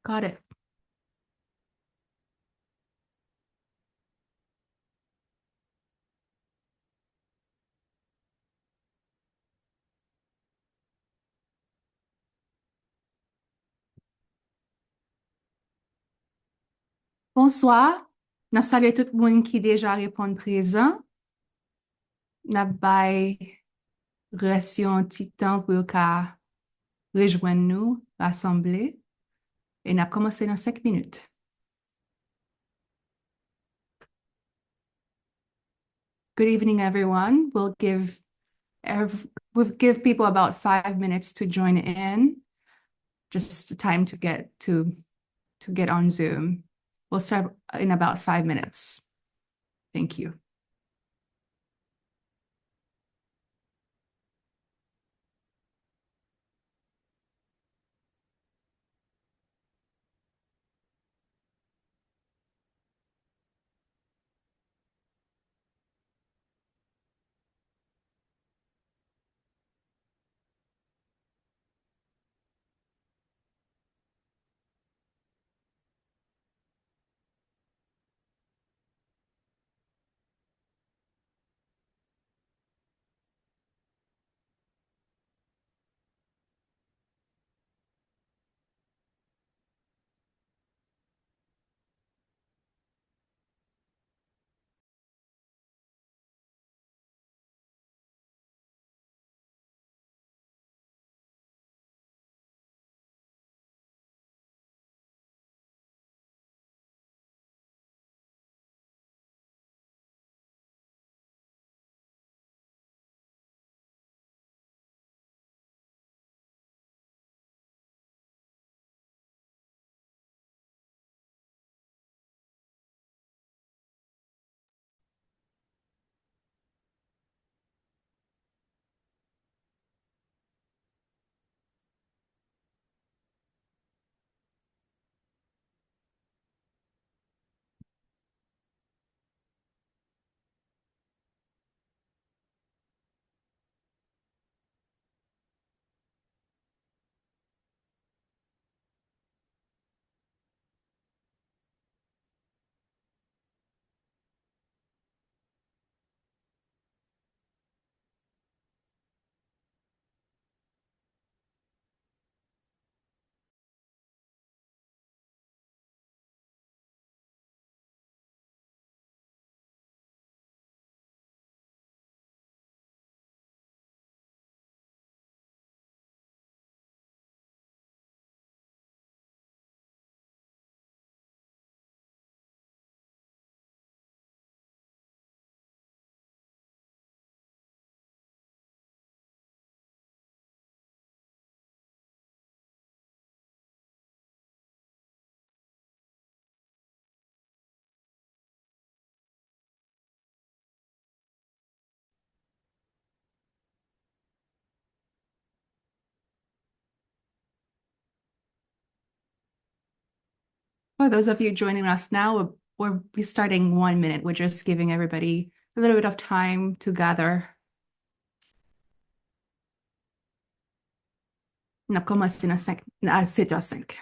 Got it. Bonsoir. N'a salué tout le monde qui déjà répond présent. N'a bay reçu un petit temps pour qu'à rejoindre nous, rassembler. Et n'a commencé dans 5 minutes. Good evening, everyone. We'll give people about 5 minutes to join in. Just time to get on Zoom. We'll start in about 5 minutes. Thank you. For those of you joining us now, we'll be starting 1 minute. We're just giving everybody a little bit of time to gather. On a commencé à 7h05.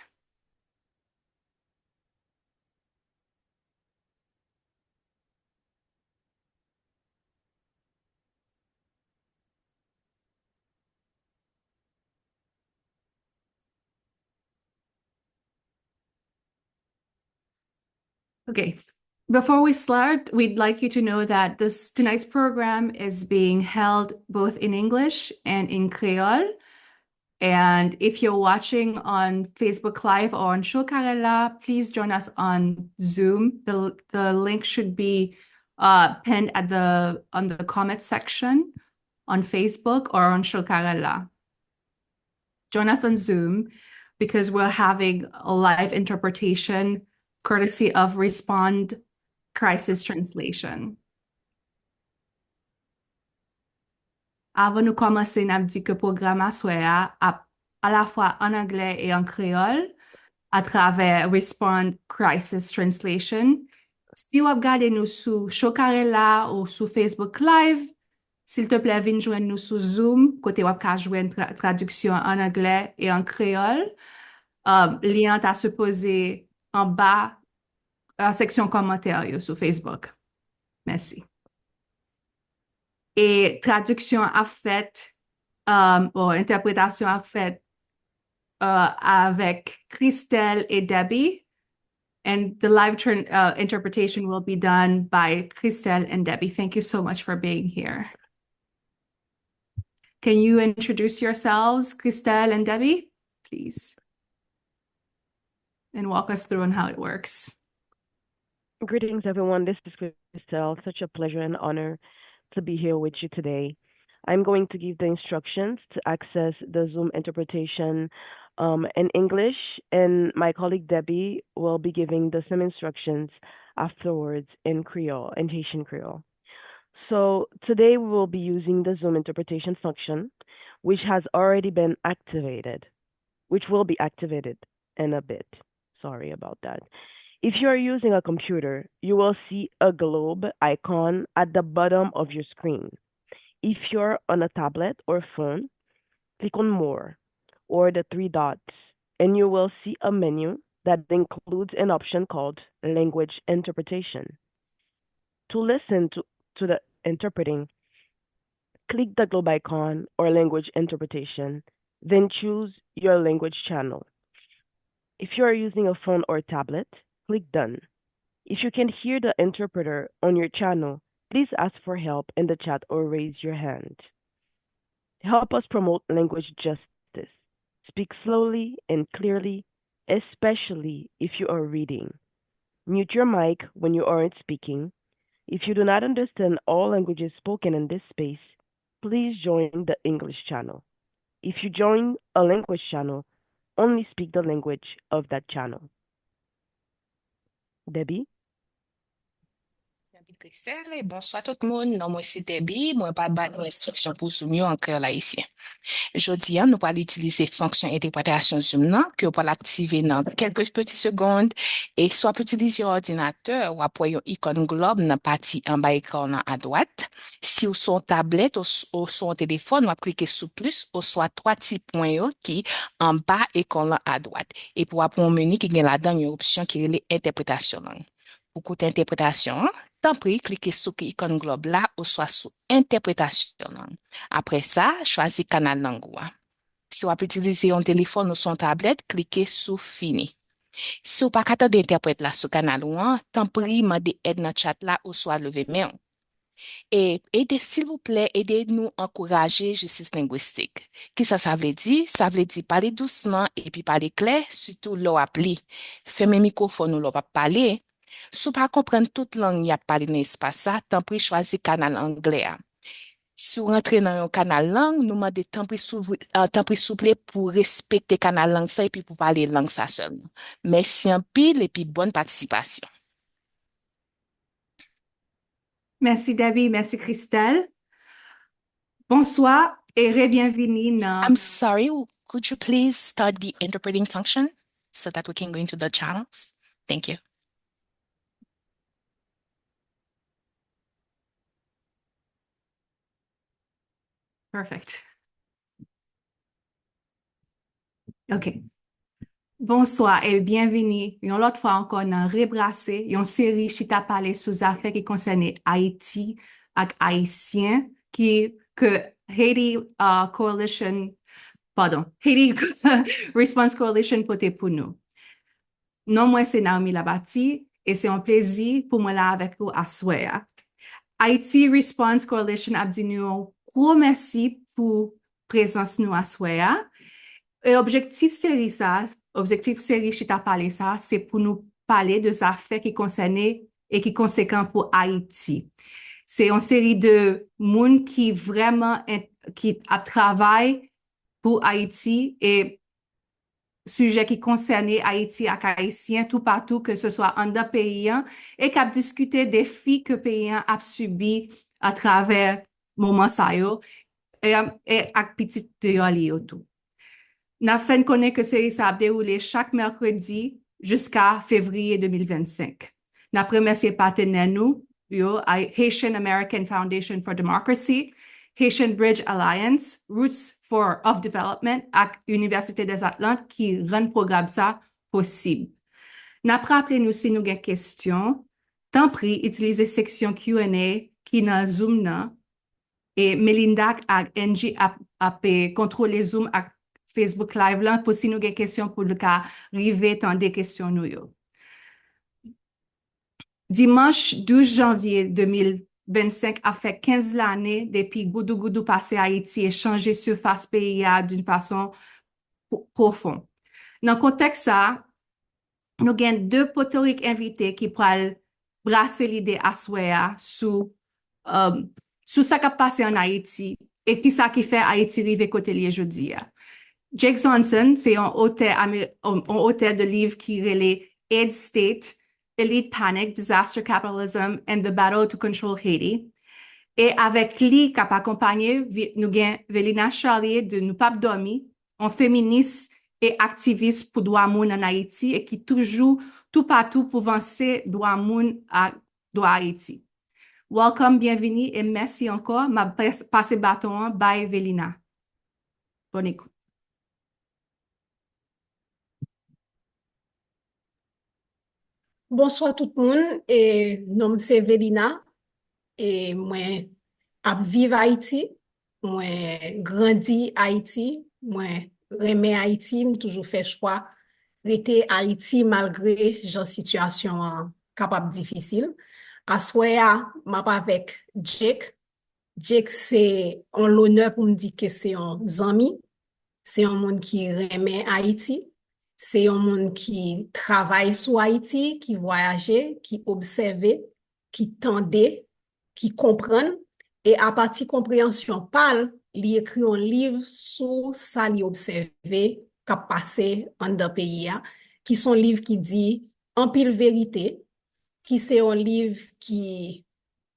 Okay. Before we start, we'd like you to know that this tonight's program is being held both in English and in Creole. And if you're watching on Facebook Live or on Shokarela, please join us on Zoom. The link should be pinned at on the comment section on Facebook or on Shokarela. Join us on Zoom because we're having a live interpretation courtesy of Respond Crisis Translation. Avant nous commencer, n'a dit que le programme à la fois en anglais et en créole à travers Respond Crisis Translation. Si vous regardez nous sur Chocarella ou sur Facebook Live, s'il te plaît, viens joindre nous sur Zoom, côté web ka joindre traduction en anglais et en créole. Lien à se poser en bas, en section commentaires yo, sur Facebook. Merci. Et traduction à fait, bon, interprétation à fait avec Christelle et Debbie. And the live interpretation will be done by Christelle and Debbie. Thank you so much for being here. Can you introduce yourselves, Christelle and Debbie, please? And walk us through on how it works. Greetings, everyone. This is Christelle. Such a pleasure and honor to be here with you today. I'm going to give the instructions to access the Zoom interpretation in English, and my colleague Debbie will be giving the same instructions afterwards in Creole, in Haitian Creole. So today we will be using the Zoom interpretation function, which has already been activated, which will be activated in a bit. Sorry about that. If you are using a computer, you will see a globe icon at the bottom of your screen. If you're on a tablet or phone, click on More or the three dots, and you will see a menu that includes an option called Language Interpretation. To listen to the interpreting, click the globe icon or Language Interpretation, then choose your language channel. If you are using a phone or tablet, click Done. If you can hear the interpreter on your channel, please ask for help in the chat or raise your hand. Help us promote language justice. Speak slowly and clearly, especially if you are reading. Mute your mic when you aren't speaking. If you do not understand all languages spoken in this space, please join the English channel. If you join a language channel, only speak the language of that channel. Debbie? Christelle, bonsoir tout le monde. Non, moi c'est Debbie. Moi pas de instruction pour Zoom en créole haïtien. Jodi, nous allons utiliser fonction interprétation Zoom là, que vous pouvez l'activer dans quelques petites secondes et soit pour utiliser ordinateur ou après une icône globe dans la partie en bas écran à droite. Si vous sont tablette ou son téléphone, vous cliquez sur plus ou soit trois petits points qui en bas écran à droite. Et pour avoir un menu qui est là-dedans une option qui est l'interprétation. Pour côté interprétation, tant pis, cliquez sur l'icône globe là ou soit sur interprétation. Après ça, choisis canal langue. Si vous utilisez un téléphone ou son tablette, cliquez sur fini. Si vous pas capable d'interpréter là sur canal 1, tant pis, mandez aide dans le chat là ou soit lever main. Et aidez, s'il vous plaît, aidez-nous à encourager justice linguistique. Qu'est-ce que ça veut dire? Ça veut dire parler doucement et puis parler clair, surtout l'eau appli. Fermez microphone ou l'eau va parler. Si vous pas comprendre toute langue y a parlé dans l'espace, tant pis, choisis canal anglais. Si vous rentrez dans un canal langue, nous demandons tant pis souple pour respecter canal langue ça et puis pour parler langue ça seulement. Merci un pile et puis bonne participation. Merci Debbie, merci Christelle. Bonsoir et bienvenue dans... I'm sorry, could you please start the interpreting function so that we can go into the channels? Thank you. Perfect. OK. Bonsoir et bienvenue. Une autre fois encore dans Rebrasser, une série qui t'a parlé sous affaires qui concernent Haïti et Haïtiens que Haiti Coalition, pardon, Haiti Response Coalition pote pour nous. Non, moi c'est Naomi Labati et c'est un plaisir pour moi là avec vous à soir. Haiti Response Coalition a dit nous un gros merci pour présence nous à soir. Et objectif série qui t'a parlé ça, c'est pour nous parler de affaires qui concernent et qui conséquents pour Haïti. C'est une série de monde qui vraiment qui travaille pour Haïti et sujet qui concerne Haïti et Haïtiens tout partout, que ce soit en dans pays et qui a discuté des défis que pays a subi à travers moment ça et avec petite théorie autour. Nous avons connaître que série ça a déroulé chaque mercredi jusqu'à février 2025. Nous remercier partenaires nous, Haitian American Foundation for Democracy Haitian Bridge Alliance, Roots of Development ak Université des Atlantes qui rend programme ça possible. N'a rappelez-nous si nous gen question, tant pris utiliser section Q&A qui dans Zoom nan et Melinda ak NG ap contrôler Zoom ak Facebook Live là pour si nous gen question pour le cas rive tant des questions nous yo. Dimanche 12 janvier 2025 a fait 15 l'année depuis goudougoudou passé à Haïti et changé surface pays d'une façon profonde. Dans le contexte ça, nous avons deux potoriques invités qui pourraient brasser l'idée à soi sous ça qui a passé en Haïti et qui ça qui fait Haïti rive côté lié aujourd'hui. Jake Johnston, c'est un auteur de livre qui relève Aid State, Elite Panic, Disaster Capitalism and the Battle to Control Haiti. Et avec lui, qui a accompagné, nous avons Velina Charlier de Nous Pas Dormi, un féministe et activiste pour droit moun en Haïti et qui toujours tout partout pour avancer droit moun à droit Haïti. Welcome, bienvenue et merci encore. M'a passé bâton by Velina. Bonne écoute. Bonsoir tout le monde, et nom c'est Velina, et moi ap vive Haïti, moi grandi Haïti, moi remè Haïti, m toujours fait choix rester Haïti malgré genre situation capable difficile. Assoya m'a pas avec Jake. Jake c'est en l'honneur pour me dire que c'est un ami, c'est un monde qui remè Haïti. C'est un monde qui travaille sur Haïti, qui voyage, qui observe, qui tendait, qui comprend. Et à partir de compréhension parle, il écrit un livre sur ça qu'il observe, qui a passé en dans pays, qui sont livres qui dit en pile vérité, qui c'est un livre qui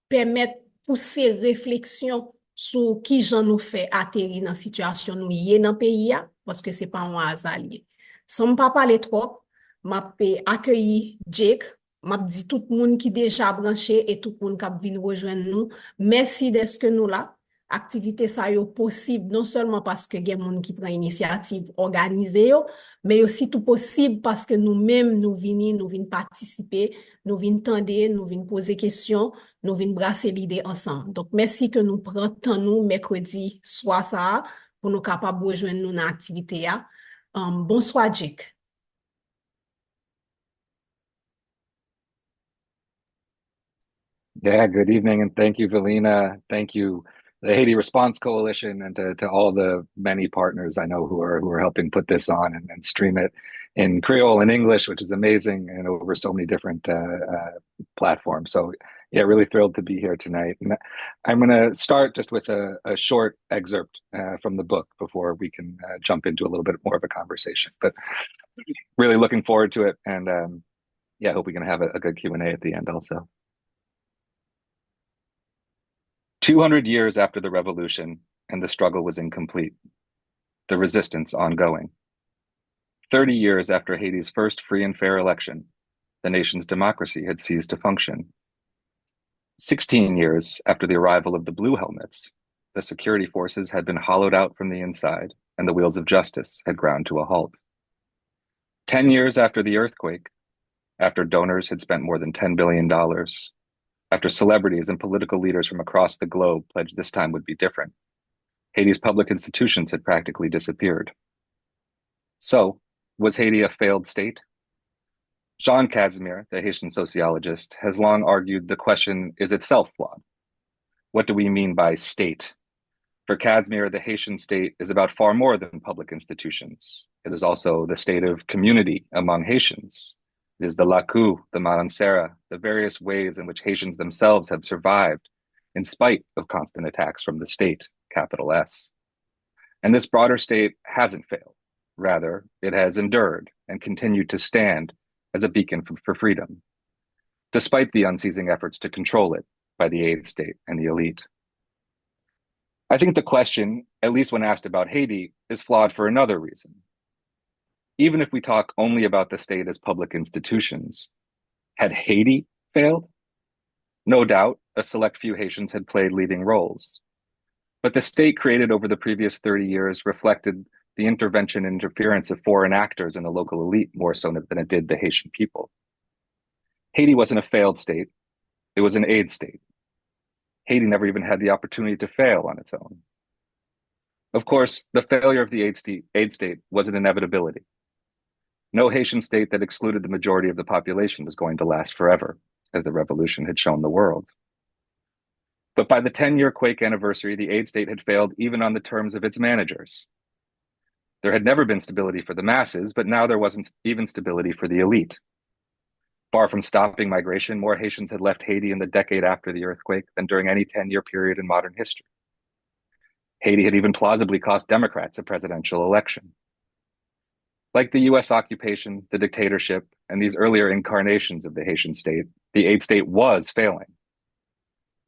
permet de pousser réflexion sur qui j'en nous fait atterrir dans la situation nous y est dans le pays, parce que c'est pas un hasard. Sans ne pas parler trop, m'a accueilli Jake, m'a dit tout le monde qui déjà branché et tout le monde qui vient rejoindre nous. Merci d'être que nous là. Activité ça yo possible non seulement parce que gen monde qui prend initiative organiser yo, mais aussi tout possible parce que nous-mêmes nous venons participer, nous venons tendre, nous venons poser questions, nous venons brasser l'idée ensemble. Donc merci que nous prenons temps nous mercredi soir ça pour nous capables rejoindre nous dans l'activité. Bonsoir, Jake. Yeah, good evening, and thank you, Velina. Thank you, the Haiti Response Coalition, and to all the many partners I know who are helping put this on and stream it in Creole and English, which is amazing, and over so many different platforms. So, yeah, really thrilled to be here tonight. And I'm going to start just with a short excerpt from the book before we can jump into a little bit more of a conversation. But really looking forward to it, and yeah, hope we can have a good Q&A at the end also. 200 years after the revolution, and the struggle was incomplete, the resistance ongoing. 30 years after Haiti's first free and fair election, the nation's democracy had ceased to function. 16 years after the arrival of the Blue Helmets, the security forces had been hollowed out from the inside, and the wheels of justice had ground to a halt. 10 years after the earthquake, after donors had spent more than $10 billion, after celebrities and political leaders from across the globe pledged this time would be different, Haiti's public institutions had practically disappeared. So, was Haiti a failed state? Jean Casimir, the Haitian sociologist, has long argued the question is itself flawed. What do we mean by state? For Casimir, the Haitian state is about far more than public institutions. It is also the state of community among Haitians. It is the laku, the malancera, the various ways in which Haitians themselves have survived in spite of constant attacks from the state, capital S. And this broader state hasn't failed. Rather, it has endured and continued to stand as a beacon for freedom, despite the unceasing efforts to control it by the aid state and the elite. I think the question, at least when asked about Haiti, is flawed for another reason. Even if we talk only about the state as public institutions, had Haiti failed? No doubt, a select few Haitians had played leading roles. But the state created over the previous 30 years reflected the intervention and interference of foreign actors in the local elite more so than it did the Haitian people. Haiti wasn't a failed state, it was an aid state. Haiti never even had the opportunity to fail on its own. Of course, the failure of the aid state was an inevitability. No Haitian state that excluded the majority of the population was going to last forever, as the revolution had shown the world. But by the 10-year quake anniversary, the aid state had failed even on the terms of its managers. There had never been stability for the masses, but now there wasn't even stability for the elite. Far from stopping migration, more Haitians had left Haiti in the decade after the earthquake than during any 10-year period in modern history. Haiti had even plausibly cost Democrats a presidential election. Like the US occupation, the dictatorship, and these earlier incarnations of the Haitian state, the aid state was failing.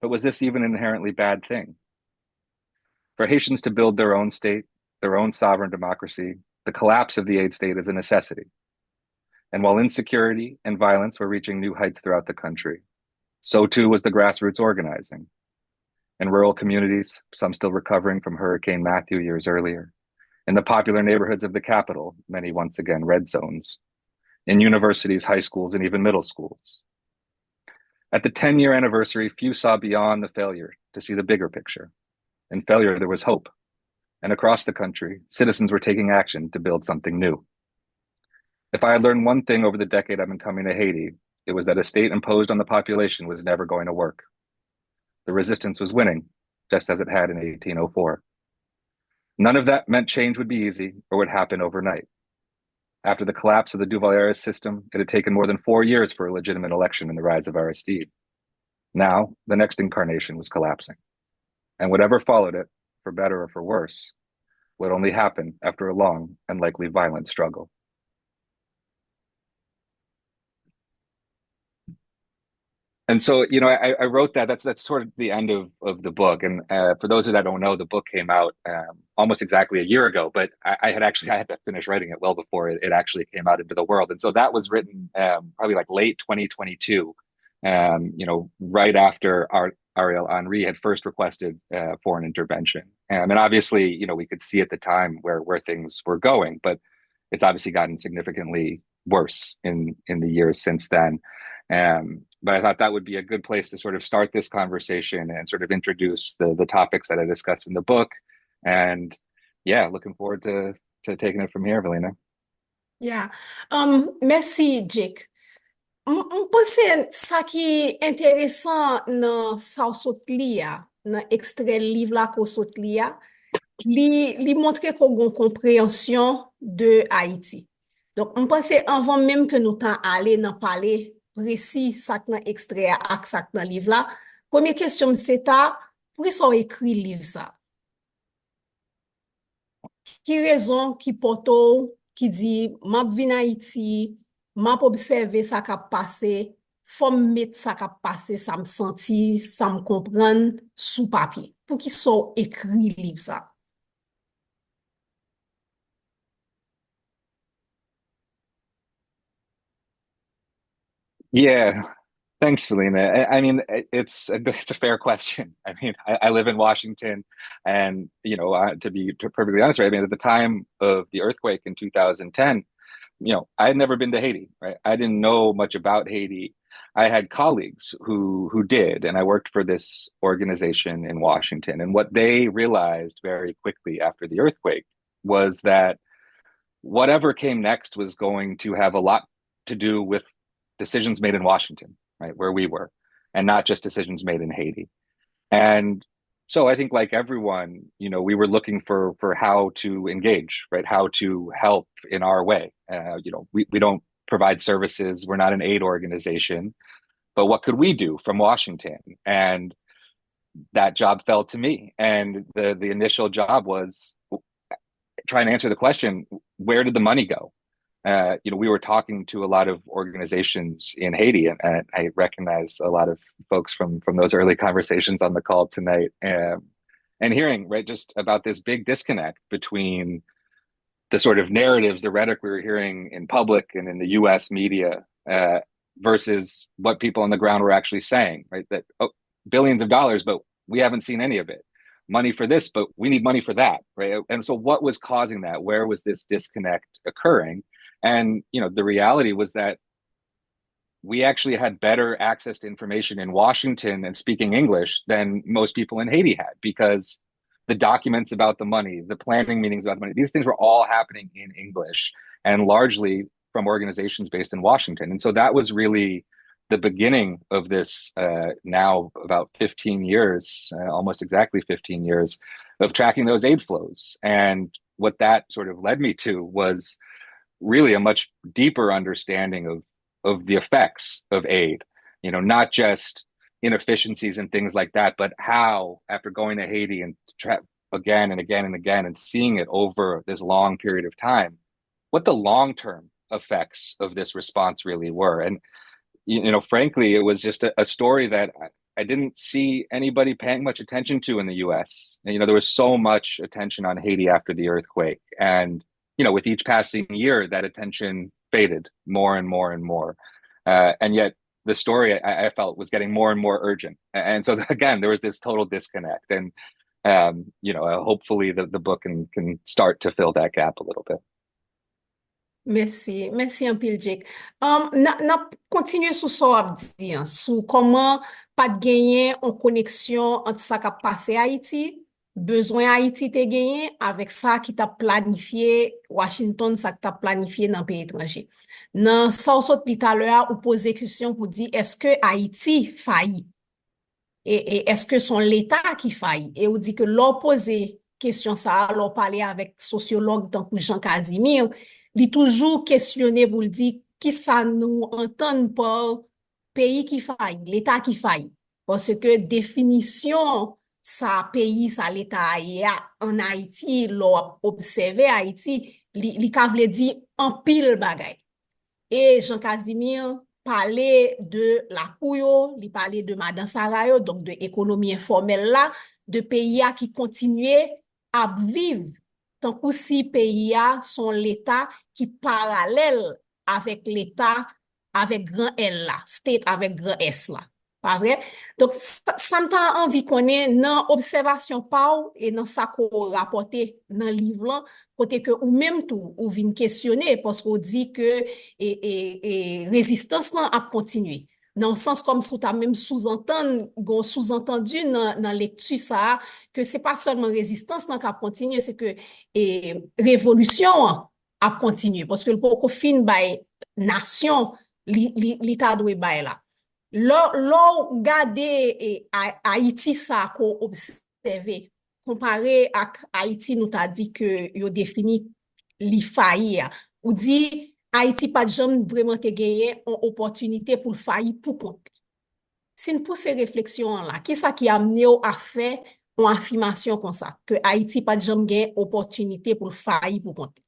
But was this even an inherently bad thing? For Haitians to build their own state, their own sovereign democracy, the collapse of the aid state is a necessity. And while insecurity and violence were reaching new heights throughout the country, so too was the grassroots organizing. In rural communities, some still recovering from Hurricane Matthew years earlier, in the popular neighborhoods of the capital, many once again red zones, in universities, high schools, and even middle schools. At the 10-year anniversary, few saw beyond the failure to see the bigger picture. In failure, there was hope. And across the country, citizens were taking action to build something new. If I had learned one thing over the decade I've been coming to Haiti, it was that a state imposed on the population was never going to work. The resistance was winning, just as it had in 1804. None of that meant change would be easy or would happen overnight. After the collapse of the Duvalier system, it had taken more than 4 years for a legitimate election and the rise of Aristide. Now, the next incarnation was collapsing. And whatever followed it, for better or for worse, would only happen after a long and likely violent struggle. And so, I wrote that. That's sort of the end of the book. And for those that don't know, the book came out almost exactly a year ago. But I had to finish writing it well before it actually came out into the world. And so that was written probably like late 2022. Right after Ariel Henry had first requested foreign intervention. And obviously, we could see at the time where things were going, but it's obviously gotten significantly worse in the years since then. But I thought that would be a good place to sort of start this conversation and sort of introduce the topics that I discussed in the book. And yeah, looking forward to taking it from here, Velina. Yeah. Merci, Jake. Pense sa ki interesant nan sa ou sot li ya, nan ekstrait liv la ko sot li ya, li montre qu'on gon compréhension de Haïti. Donc, on pense avant même que nous tan ale nan pale précis sak nan extrait ak sak nan liv la, première question c'est ta, pour son écrit liv sa? Ki raison ki poto, ki di, map vin Haïti, map observe sa kap pase, fòm met sa kap pase, sa m senti, sa m kompren sou papi. Pou ki son écrit liv sa? Yeah, thanks, Velina. I mean, it's a fair question. I mean, I live in Washington, and to be perfectly honest, right? I mean, at the time of the earthquake in 2010, I had never been to Haiti, right? I didn't know much about Haiti. I had colleagues who did, and I worked for this organization in Washington. And what they realized very quickly after the earthquake was that whatever came next was going to have a lot to do with decisions made in Washington, right, where we were, and not just decisions made in Haiti. And so I think, like everyone, we were looking for how to engage, right, how to help in our way. We don't provide services. We're not an aid organization, but what could we do from Washington? And that job fell to me. And the initial job was trying to answer the question, where did the money go? We were talking to a lot of organizations in Haiti, and I recognize a lot of folks from those early conversations on the call tonight, and hearing, right, just about this big disconnect between the sort of narratives, the rhetoric we were hearing in public and in the US media versus what people on the ground were actually saying, right? That billions of dollars, but we haven't seen any of it. money for this, but we need money for that, right? And so what was causing that? Where was this disconnect occurring? And, the reality was that we actually had better access to information in Washington and speaking English than most people in Haiti had, because the documents about the money, the planning meetings about the money, these things were all happening in English and largely from organizations based in Washington. And so that was really the beginning of this now about 15 years, almost exactly 15 years of tracking those aid flows. And what that sort of led me to was really a much deeper understanding of the effects of aid, not just inefficiencies and things like that, but how, after going to Haiti and again and again and again and seeing it over this long period of time, what the long-term effects of this response really were. And, frankly, it was just a story that I didn't see anybody paying much attention to in the US. And, there was so much attention on Haiti after the earthquake. And, with each passing year, that attention faded more and more and more. And yet the story I felt was getting more and more urgent. And so again, there was this total disconnect. And, hopefully the book can start to fill that gap a little bit. Merci, merci un pile, Jake. Na continue sou so ap di, sou koman pat genyen en koneksyon entre sa ka pase Haiti, besoin Haiti te genyen avec ça qui t'a planifié Washington, ça qui t'a planifié dans pays étranger. Nan sa ou sot dit à l'heure, ou pose question pour dire est-ce que Haïti faillit? Et est-ce que son l'État qui faillit? Et ou dit que l'on pose question ça, l'on parler avec sociologue tant que Jean Casimir, li toujours questionné pour le dire qui ça nous entend par pays qui faille, l'État qui faille. Parce que définition ça pays, ça l'État en Haïti, l'on observe Haïti, li ka vle di en pile bagay. Et Jean Casimir parlait de la Pouyo, il parlait de Madame Sarayo, donc de l'économie informelle là, de pays qui continuait à vivre. Tant que si pays sont l'État qui parallèle avec l'État avec grand L là, state avec grand S là. Pas vrai? Donc, ça m'a envie qu'on ait dans observation Pau et dans ça qu'on rapporté dans le livre là, côté que ou même tout, ou vient questionner parce qu'on dit que résistance là a continué. Dans le sens comme si tu as même sous-entendu dans lecture ça, que c'est pas seulement résistance qui a continué, c'est que révolution a continué. Parce que le pour fin by nation, l'État doit bay là. L'on regarde Haïti ça qu'on observe, comparé à Haïti nous t'a dit que yo défini li failli ou dit Haïti pas jamais vraiment te gagné une opportunité pour faillir pour compte. Si nous pousse ces réflexions là, qui ça qui a amené à faire une affirmation comme ça que Haïti pas jamais gagné opportunité pour faillir pour compte.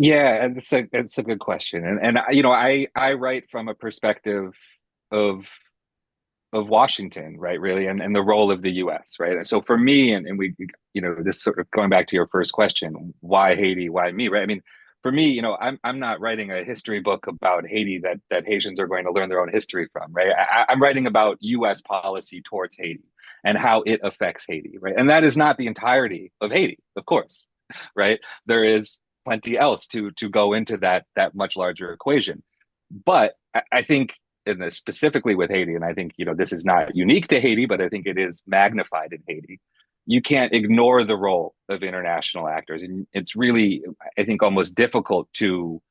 Yeah, it's a good question. And I write from a perspective of Washington, right, really, and the role of the US, right? And so for me, and we, this sort of going back to your first question, why Haiti, why me, right? I mean, for me, I'm not writing a history book about Haiti that Haitians are going to learn their own history from, right? I'm writing about US policy towards Haiti and how it affects Haiti, right? And that is not the entirety of Haiti, of course, right? There is plenty else to go into that much larger equation. But I think in this, specifically with Haiti, and I think this is not unique to Haiti, but I think it is magnified in Haiti. You can't ignore the role of international actors, and it's really, I think, almost difficult to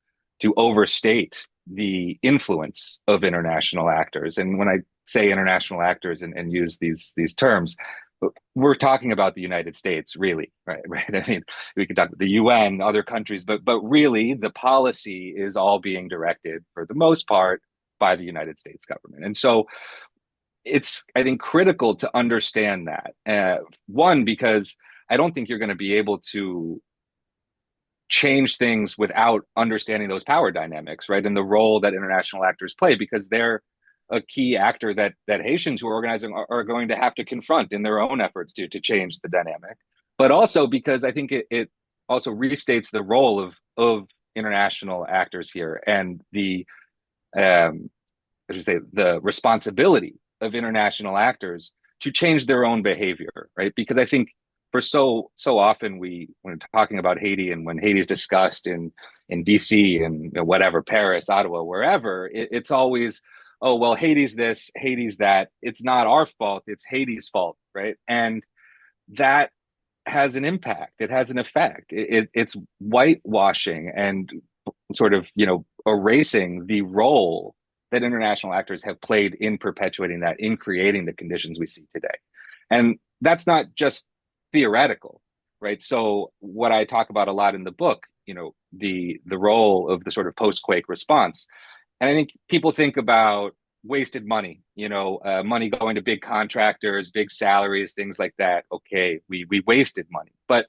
overstate the influence of international actors. And when I say international actors and use these terms, we're talking about the United States, really, right? I mean, we could talk about the UN, other countries, but really, the policy is all being directed, for the most part, by the United States government. And so it's, I think, critical to understand that. One, because I don't think you're going to be able to change things without understanding those power dynamics, right? And the role that international actors play, because they're a key actor that Haitians who are organizing are going to have to confront in their own efforts to change the dynamic. But also because I think it also restates the role of international actors here and the I should say, the responsibility of international actors to change their own behavior, right? Because I think for so often when talking about Haiti and when Haiti is discussed in DC and whatever, Paris, Ottawa, wherever, it's always, oh, well, Haiti's this, Haiti's that. It's not our fault, it's Haiti's fault, right? And that has an impact. It has an effect. It's whitewashing and sort of, erasing the role that international actors have played in perpetuating that, in creating the conditions we see today. And that's not just theoretical, right? So what I talk about a lot in the book, the role of the sort of post-quake response. And I think people think about wasted money, money going to big contractors, big salaries, things like that. Okay, we wasted money. But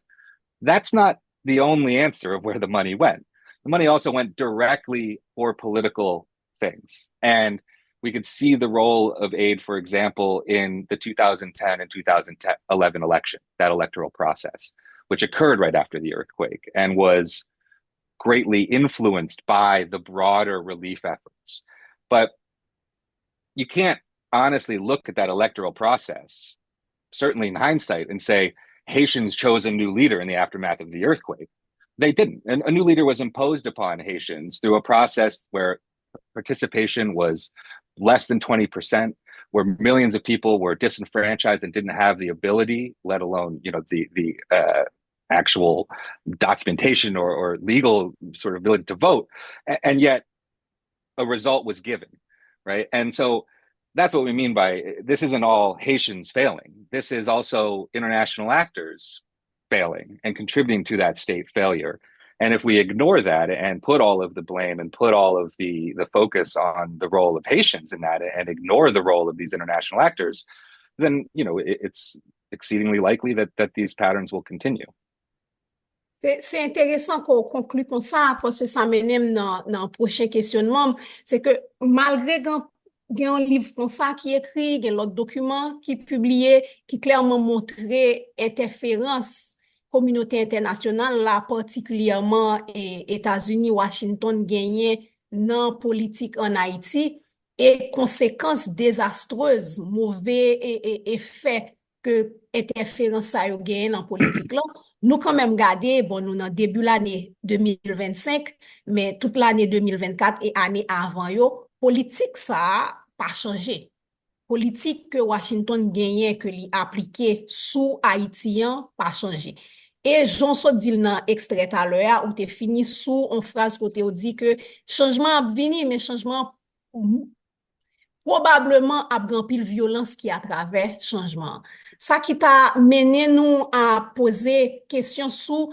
that's not the only answer of where the money went. The money also went directly for political things. And we could see the role of aid, for example, in the 2010 and 2011 election, that electoral process, which occurred right after the earthquake and was greatly influenced by the broader relief efforts. But you can't honestly look at that electoral process, certainly in hindsight, and say Haitians chose a new leader in the aftermath of the earthquake. They didn't. And a new leader was imposed upon Haitians through a process where participation was less than 20%, where millions of people were disenfranchised and didn't have the ability, let alone, the actual documentation or legal sort of ability to vote. And yet a result was given, right? And so that's what we mean by this isn't all Haitians failing. This is also international actors failing and contributing to that state failure. And if we ignore that and put all of the blame and put all of the focus on the role of Haitians in that and ignore the role of these international actors, then, it's exceedingly likely that these patterns will continue. C'est intéressant qu'on conclue comme ça, parce que ça mène dans le prochain questionnement. C'est que malgré un livre comme ça qui écrit, il y a l'autre document qui publié, qui clairement montrait interférence communauté internationale, là, particulièrement États-Unis, Washington, gagné dans politique en Haïti, et conséquences désastreuses, mauvais effets que interférence a eu gagné dans politique là. Nous quand même gardé, bon, nous dans début l'année 2025, mais toute l'année 2024 et année avant yo, politique ça pas changé. Politique que Washington gagnait que li appliqué sous Haïtien pas changé. Et j'en so dit dans extrait à l'heure où t'es fini sous une phrase côté où dit que changement a venu mais changement probablement a grand pile violence qui à travers changement. Ça qui t'a mené nous à poser question sous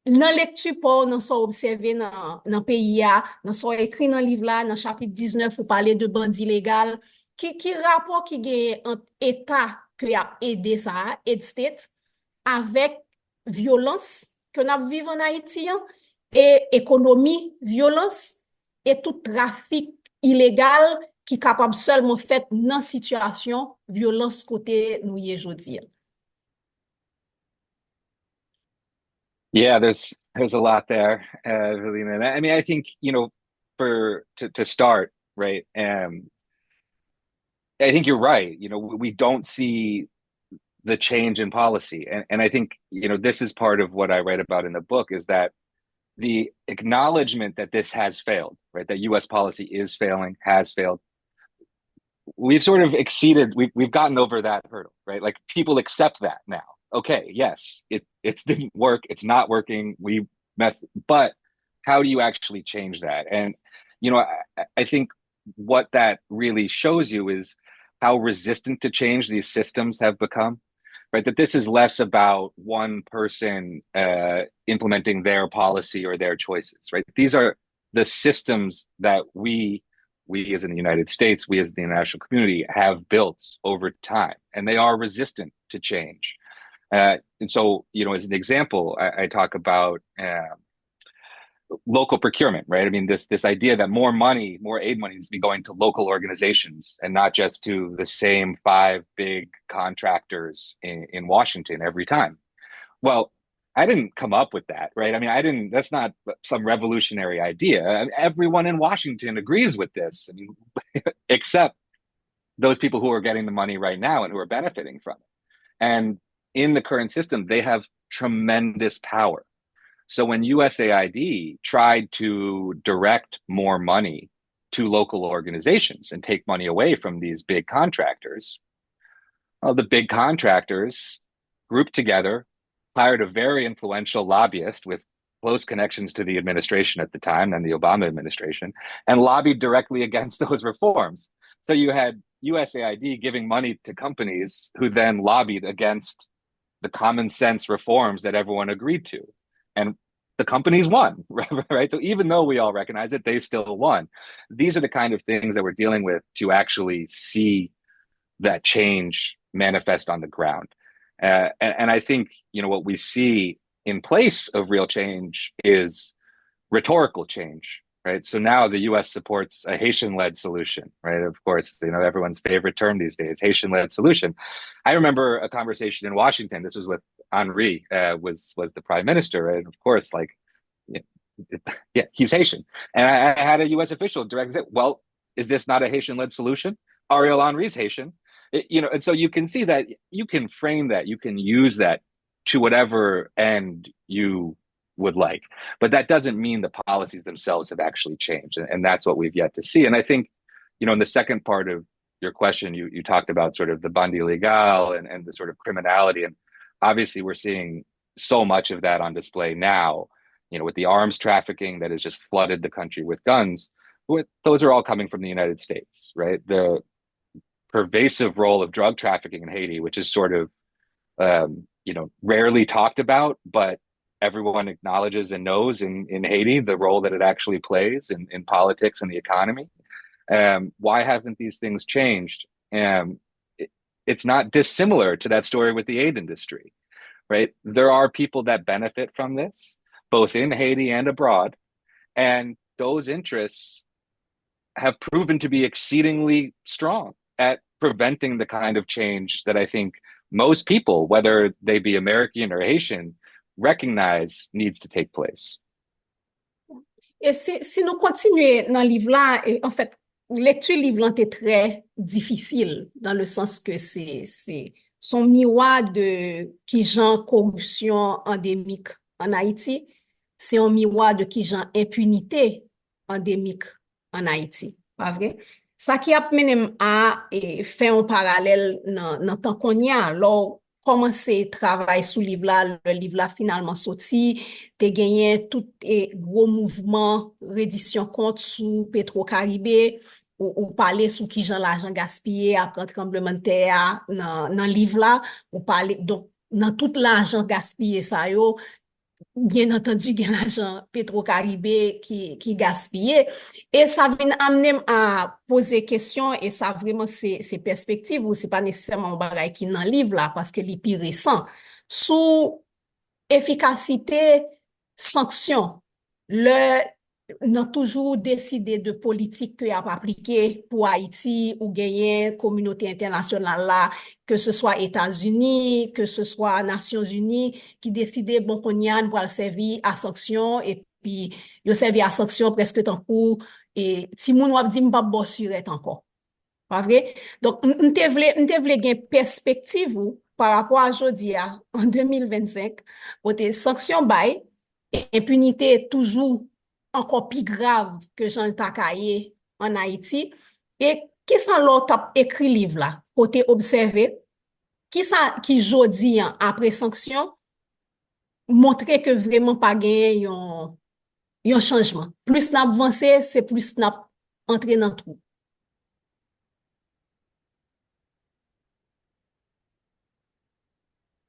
dans lecture pour nous so observer dans pays a, dans so écrit dans livre là dans chapitre 19 vous parler de bandit légal qui rapport qui gagne entre état qui a aidé ça aid state avec violence que nous vivons en Haïti et économie violence et tout trafic illégal qui est capable seulement fait dans situation violence côté nous y aujourd'hui. Yeah, there's a lot there, Velina. I mean, I think, to start, right, I think you're right. We don't see the change in policy. And I think, this is part of what I write about in the book is that the acknowledgement that this has failed, right, that US policy is failing, has failed. We've sort of we've gotten over that hurdle, right? Like people accept that now. Okay, yes, it didn't work. It's not working. We messed, but how do you actually change that? And, I think what that really shows you is how resistant to change these systems have become, right? That this is less about one person implementing their policy or their choices, right? These are the systems that we as in the United States, we as the international community have built over time, and they are resistant to change. And so, as an example, I talk about local procurement, right? I mean, this idea that more aid money needs to be going to local organizations and not just to the same 5 big contractors in Washington every time. Well, I didn't come up with that, right? I mean, I didn't, that's not some revolutionary idea. I mean, everyone in Washington agrees with this, I mean, except those people who are getting the money right now and who are benefiting from it. And in the current system, they have tremendous power. So when USAID tried to direct more money to local organizations and take money away from these big contractors, well, the big contractors grouped together, hired a very influential lobbyist with close connections to the administration at the time, and the Obama administration, and lobbied directly against those reforms. So you had USAID giving money to companies who then lobbied against the common sense reforms that everyone agreed to. And the companies won, right? So even though we all recognize it, they still won. These are the kind of things that we're dealing with to actually see that change manifest on the ground. And I think, what we see in place of real change is rhetorical change, right? So now the US supports a Haitian-led solution, right? Of course, everyone's favorite term these days, Haitian-led solution. I remember a conversation in Washington. This was with Henri, was the prime minister, right? And of course, like, yeah, he's Haitian. And I had a US official directly say, well, is this not a Haitian-led solution? Ariel Henry's Haitian. And so you can see that you can frame that, you can use that to whatever end you would like, but that doesn't mean the policies themselves have actually changed, and that's what we've yet to see. And I think, in the second part of your question, you talked about sort of the bandi legal and the sort of criminality, and obviously we're seeing so much of that on display now, with the arms trafficking that has just flooded the country with guns. Those are all coming from the United States, right? The pervasive role of drug trafficking in Haiti, which is sort of, rarely talked about, but everyone acknowledges and knows in Haiti the role that it actually plays in politics and the economy. Why haven't these things changed? It's not dissimilar to that story with the aid industry, right? There are people that benefit from this, both in Haiti and abroad, and those interests have proven to be exceedingly strong at preventing the kind of change that I think most people, whether they be American or Haitian, recognize needs to take place. Et si nous continuons dans le livre là, en fait, lecture livre là est très difficile dans le sens que c'est son miroir de qui genre corruption endémique en Haïti, c'est un miroir de qui genre impunité endémique en Haïti, pas vrai? Ça qui a mené à faire un parallèle dans temps qu'on y a, alors commencer travail sous le livre là finalement sorti, te gagné tout gros mouvement reddition compte sous Petro-Caribé ou parler sous qui Jean l'argent gaspillé après tremblement de terre dans livre là, ou parler donc dans tout l'argent gaspillé ça yo. Bien entendu, il y a l'argent Petro-Caribé qui gaspillé. Et ça vient amener à poser question, et ça vraiment, c'est perspectives, ou c'est pas nécessairement un bagage qui est dans le livre là, parce que les plus récent. Sous efficacité, sanction, n'a toujours décidé de politique que a appliqué pour Haïti ou gagner communauté internationale là, que ce soit États-Unis, que ce soit Nations Unies, qui décidait bon qu'on y a pour servir à sanction, et puis il servi à sanction presque tant coup, et si moun wap di m'pa bon suret encore. Pas vrai? Donc, m'te vle gen perspective ou, par rapport à jodi en 2025, côté sanction bay, impunité est toujours encore plus grave que Jean Takaye en Haïti. Et qui sont l'autre écrit livre là, côté observé, qui jodi après sanction, montrer que vraiment pas gagné un changement. Plus n'a avancé, c'est plus n'a entré dans le trou.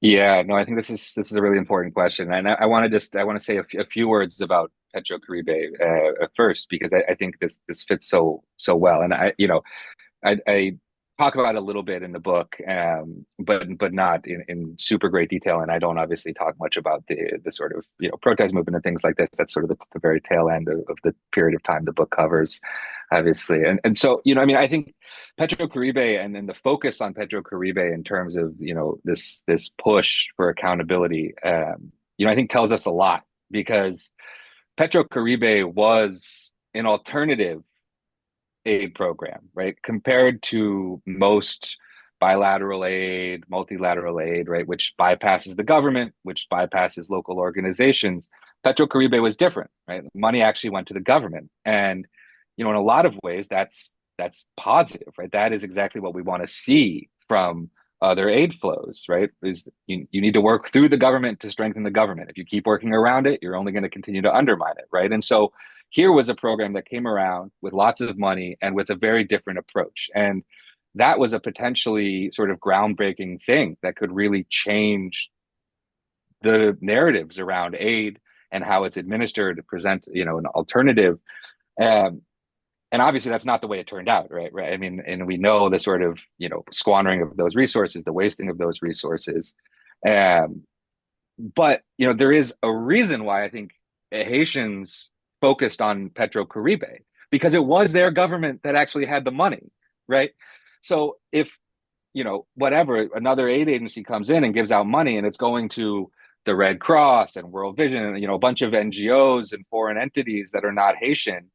Yeah, no, I think this is a really important question, and I want to say a few words about Petro Caribe first, because I think this fits so well, and I talk about it a little bit in the book, but not in super great detail, and I don't obviously talk much about the sort of protest movement and things like this. That's sort of the very tail end of the period of time the book covers, obviously, and so I mean, I think Petro Caribe and then the focus on Petro Caribe in terms of this push for accountability I think tells us a lot, because PetroCaribe was an alternative aid program, right? Compared to most bilateral aid, multilateral aid, right, which bypasses the government, which bypasses local organizations. PetroCaribe was different, right? Money actually went to the government, and in a lot of ways, that's positive, right? That is exactly what we want to see from other aid flows, right? Is you need to work through the government to strengthen the government. If you keep working around it, you're only going to continue to undermine it, right? And so here was a program that came around with lots of money and with a very different approach. And that was a potentially sort of groundbreaking thing that could really change the narratives around aid and how it's administered to present, an alternative. Um, and obviously that's not the way it turned out, right? I mean, and we know the sort of, squandering of those resources, the wasting of those resources. Um, but, there is a reason why I think Haitians focused on PetroCaribe, because it was their government that actually had the money, right? So if, whatever, another aid agency comes in and gives out money and it's going to the Red Cross and World Vision and, a bunch of NGOs and foreign entities that are not Haitian,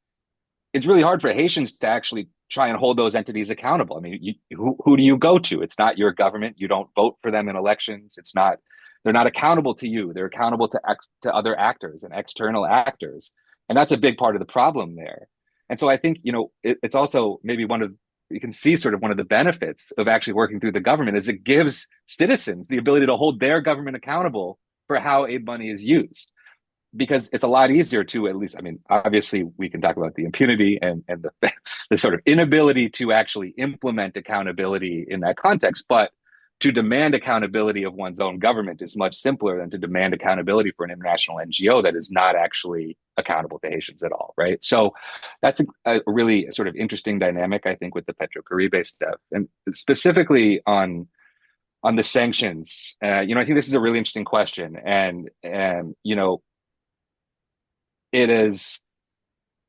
it's really hard for Haitians to actually try and hold those entities accountable. I mean, who do you go to? It's not your government. You don't vote for them in elections. They're not accountable to you. They're accountable to other actors and external actors. And that's a big part of the problem there. And so I think, it's also maybe you can see sort of one of the benefits of actually working through the government is it gives citizens the ability to hold their government accountable for how aid money is used, because it's a lot easier to, at least, I mean, obviously we can talk about the impunity and the sort of inability to actually implement accountability in that context, but to demand accountability of one's own government is much simpler than to demand accountability for an international NGO that is not actually accountable to Haitians at all, right? So that's a really sort of interesting dynamic, I think, with the PetroCaribe stuff, and specifically on the sanctions. I think this is a really interesting question, and it is.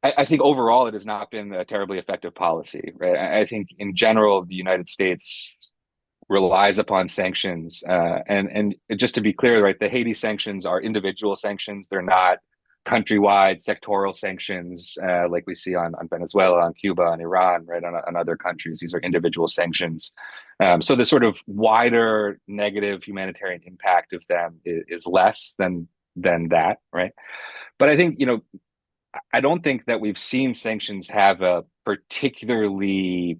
I think overall it has not been a terribly effective policy, right? I think in general the United States relies upon sanctions, and just to be clear, right, the Haiti sanctions are individual sanctions. They're not countrywide sectoral sanctions like we see on Venezuela, on Cuba, on Iran, right, on other countries. These are individual sanctions. So the sort of wider negative humanitarian impact of them is less than that, right? But I think, I don't think that we've seen sanctions have a particularly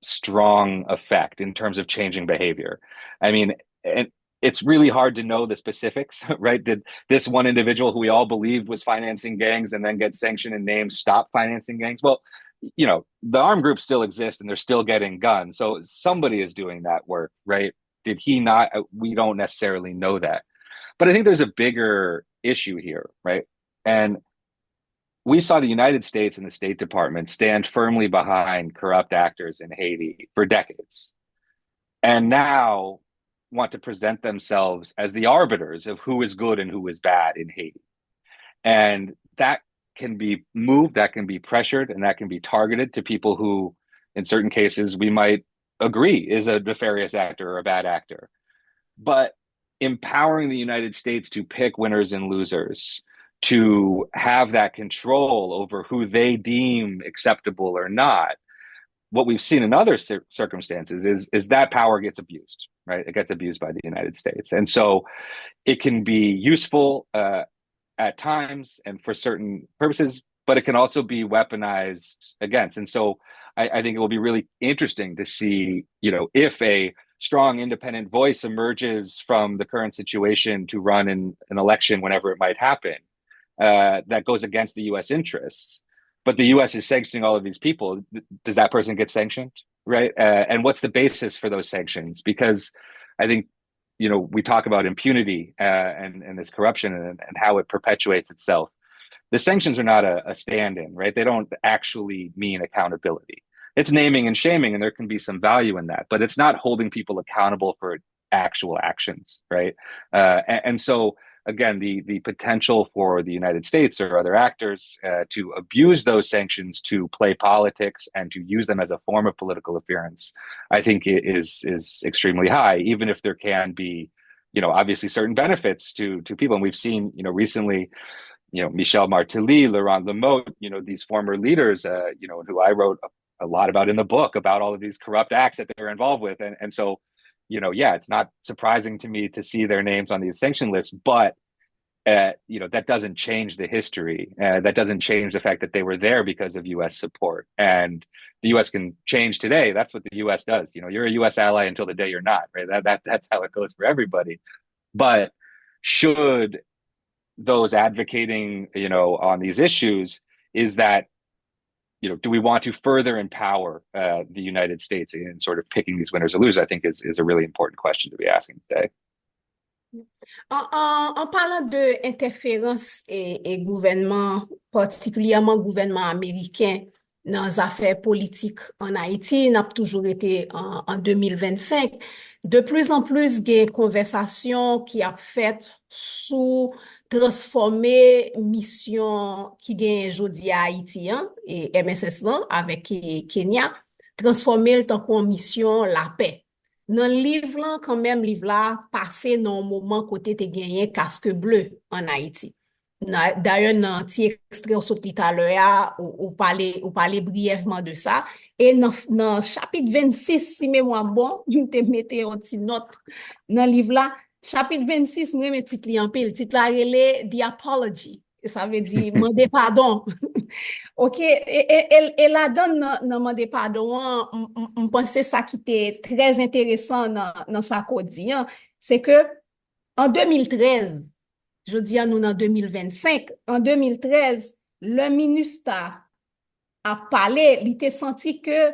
strong effect in terms of changing behavior. I mean, and it's really hard to know the specifics, right? Did this one individual who we all believed was financing gangs and then get sanctioned and named stop financing gangs? Well, the armed groups still exist and they're still getting guns. So somebody is doing that work, right? Did he not? We don't necessarily know that. But I think there's a bigger issue here, right? And we saw the United States and the State Department stand firmly behind corrupt actors in Haiti for decades, and now want to present themselves as the arbiters of who is good and who is bad in Haiti. And that can be moved, that can be pressured, and that can be targeted to people who, in certain cases, we might agree is a nefarious actor or a bad actor. But empowering the United States to pick winners and losers, to have that control over who they deem acceptable or not, what we've seen in other circumstances is that power gets abused, right? It gets abused by the United States. And so it can be useful at times and for certain purposes, but it can also be weaponized against. And so I think it will be really interesting to see, if a strong independent voice emerges from the current situation to run in an election whenever it might happen, that goes against the U.S. interests, but the U.S. is sanctioning all of these people. Does that person get sanctioned, right? And what's the basis for those sanctions? Because I think, we talk about impunity and this corruption and how it perpetuates itself. The sanctions are not a stand-in, right? They don't actually mean accountability. It's naming and shaming, and there can be some value in that, but it's not holding people accountable for actual actions, right? And so, again, the potential for the United States or other actors to abuse those sanctions to play politics and to use them as a form of political interference, I think is extremely high, even if there can be obviously certain benefits to people. And we've seen, recently, Michel Martelly, Laurent Lamotte, these former leaders, who I wrote a lot about in the book about all of these corrupt acts that they were involved with. And so, yeah, it's not surprising to me to see their names on these sanction lists, but that doesn't change the history. That doesn't change the fact that they were there because of U.S. support. And the U.S. can change today. That's what the U.S. does. You're a U.S. ally until the day you're not, right? That's how it goes for everybody. But should those advocating, on these issues, is that, do we want to further empower the United States in sort of picking these winners or losers? I think is a really important question to be asking today. En parlant de interférence et gouvernement, particulièrement gouvernement américain, dans les affaires politiques en Haïti, n'a toujours été en 2025. De plus en plus, il y a une conversation qui a fait sous transformer mission qui gagne aujourd'hui à Haïti et MSS là, avec Kenya, transformer le temps en mission la paix. Dans le livre là, quand même, livre là, passé dans un moment côté te gagné casque bleu en Haïti. D'ailleurs, dans un petit extrait au tout à l'heure, ou parler brièvement de ça. Et dans chapitre 26, si mémoire bon, je te mettais une petite note dans le livre là. Chapitre 26, moi, mes titres en pile. Titre là, relé The Apology. Ça veut dire, demander pardon. OK, et là-dedans, dans pardon, on pensait ça qui était très intéressant dans sa codie, c'est que en 2013, je dis à nous en 2025, en 2013, le ministère a parlé, il était senti que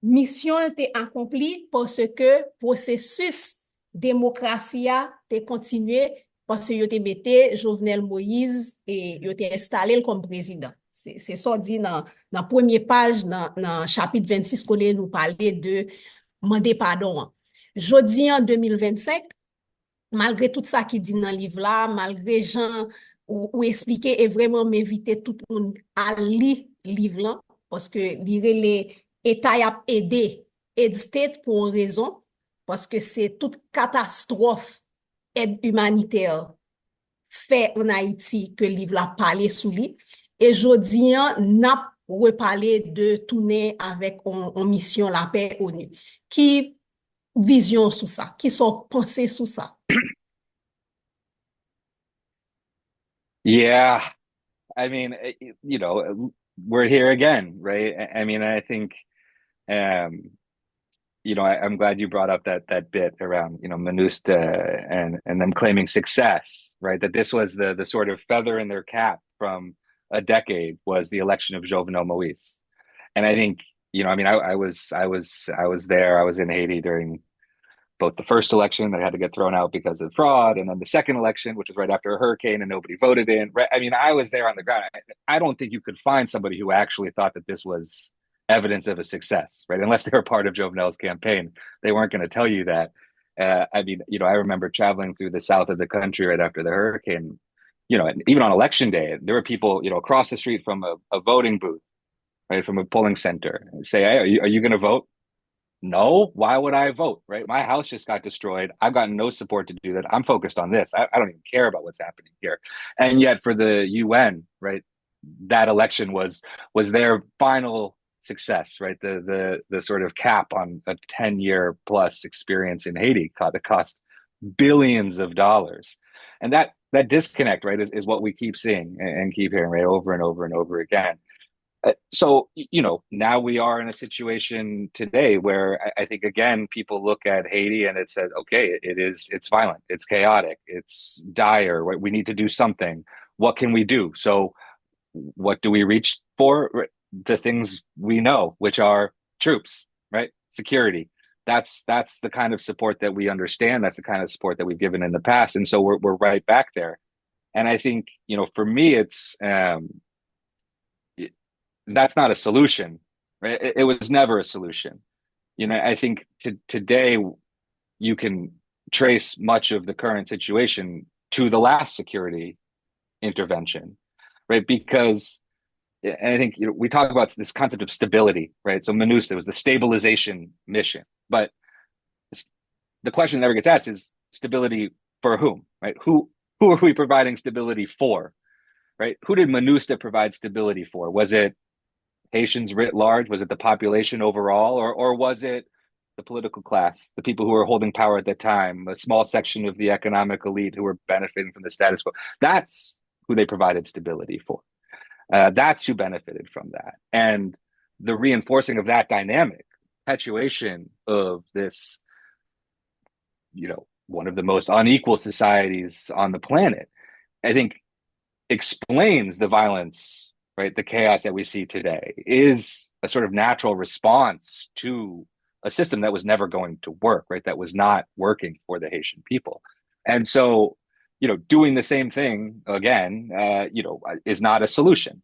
mission était accomplie parce que processus démocratie a continué parce que il était mis Jovenel Moïse et il était installé comme président. C'est ça dit dans la première page, dans le chapitre 26, qu'on nous parler de demander pardon. Jeudi en 2025, malgré tout ça qui dit dans le livre là, malgré Jean ou expliquer et vraiment m'inviter tout le monde à lire le livre là, parce que lire les États a aidé Aid State pour une raison, parce que c'est toute catastrophe aide humanitaire fait en Haïti que le livre a parlé sous lui. Et jodi, n'a reparlé de tourner avec en mission la paix ONU. Qui vision sous ça? Qui sont pensées sous ça? Yeah, I mean, we're here again, right? I mean, I think, I'm glad you brought up that bit around, MINUSTA and them claiming success, right? That this was the sort of feather in their cap from a decade was the election of Jovenel Moïse. And I think, I was there. I was in Haiti during both the first election that had to get thrown out because of fraud, and then the second election, which was right after a hurricane and nobody voted in. Right? I mean, I was there on the ground. I don't think you could find somebody who actually thought that this was evidence of a success, right? Unless they were part of Jovenel's campaign, they weren't going to tell you that. I remember traveling through the south of the country right after the hurricane. And even on election day, there were people, across the street from a voting booth, right, from a polling center, say, "Hey, are you going to vote?" No, why would I vote? Right? My house just got destroyed. I've got no support to do that. I'm focused on this. I don't even care about what's happening here. And yet for the UN, right, that election was their final success, right? The sort of cap on a 10-year plus experience in Haiti that cost billions of dollars. And that disconnect, right, is what we keep seeing and keep hearing, right, over and over and over again. So, now we are in a situation today where I think, again, people look at Haiti and it says, okay, it's violent, it's chaotic, it's dire, right? We need to do something. What can we do? So what do we reach for? The things we know, which are troops, right? Security. That's the kind of support that we understand. That's the kind of support that we've given in the past. And so we're right back there. And I think, for me, it's, that's not a solution, right? It was never a solution. I think today you can trace much of the current situation to the last security intervention, right? Because, and I think we talk about this concept of stability, right? So MINUSTA was the stabilization mission, but the question that never gets asked is stability for whom, right? Who are we providing stability for, right? Who did MINUSTAH provide stability for? Was it Haitians writ large? Was it the population overall? Or was it the political class, the people who were holding power at the time, a small section of the economic elite who were benefiting from the status quo? That's who they provided stability for. That's who benefited from that. And the reinforcing of that dynamic, perpetuation of this, one of the most unequal societies on the planet, I think explains the violence, right? The chaos that we see today is a sort of natural response to a system that was never going to work, right? That was not working for the Haitian people. And so, doing the same thing again, is not a solution.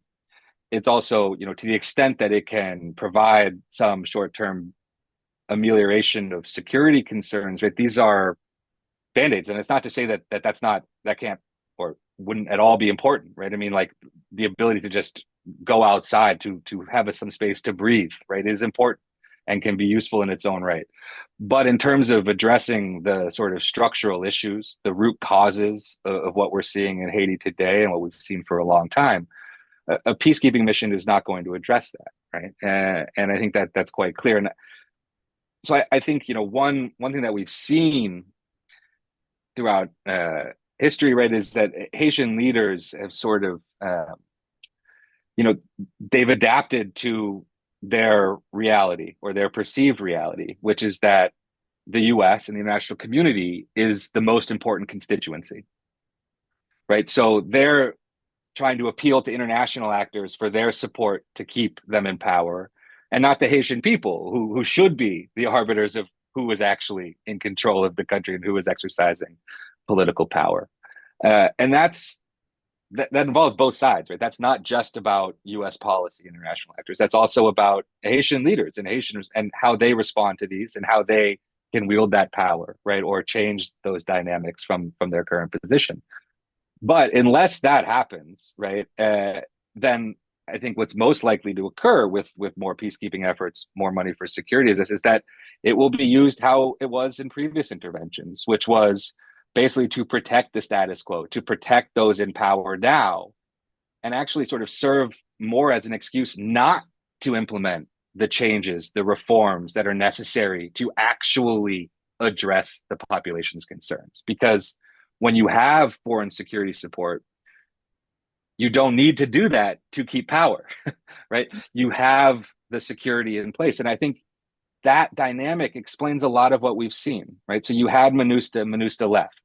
It's also, to the extent that it can provide some short-term amelioration of security concerns, right? These are band-aids. And it's not to say that can't or wouldn't at all be important, right? I mean, like the ability to just go outside, to have some space to breathe, right, is important and can be useful in its own right. But in terms of addressing the sort of structural issues, the root causes of what we're seeing in Haiti today and what we've seen for a long time, a peacekeeping mission is not going to address that, right? And I think that's quite clear. And so I think, one thing that we've seen throughout history, right, is that Haitian leaders have sort of, they've adapted to their reality or their perceived reality, which is that the US and the international community is the most important constituency, right? So they're trying to appeal to international actors for their support to keep them in power, and not the Haitian people who should be the arbiters of who is actually in control of the country and who is exercising political power. And that involves both sides, right? That's not just about US policy, international actors. That's also about Haitian leaders and Haitians and how they respond to these and how they can wield that power, right? Or change those dynamics from their current position. But unless that happens, right, then I think what's most likely to occur with more peacekeeping efforts, more money for security, is that it will be used how it was in previous interventions, which was basically to protect the status quo, to protect those in power now, and actually sort of serve more as an excuse not to implement the changes, the reforms that are necessary to actually address the population's concerns. Because when you have foreign security support, you don't need to do that to keep power, right? You have the security in place. And I think that dynamic explains a lot of what we've seen, right? So you had MINUSTAH left.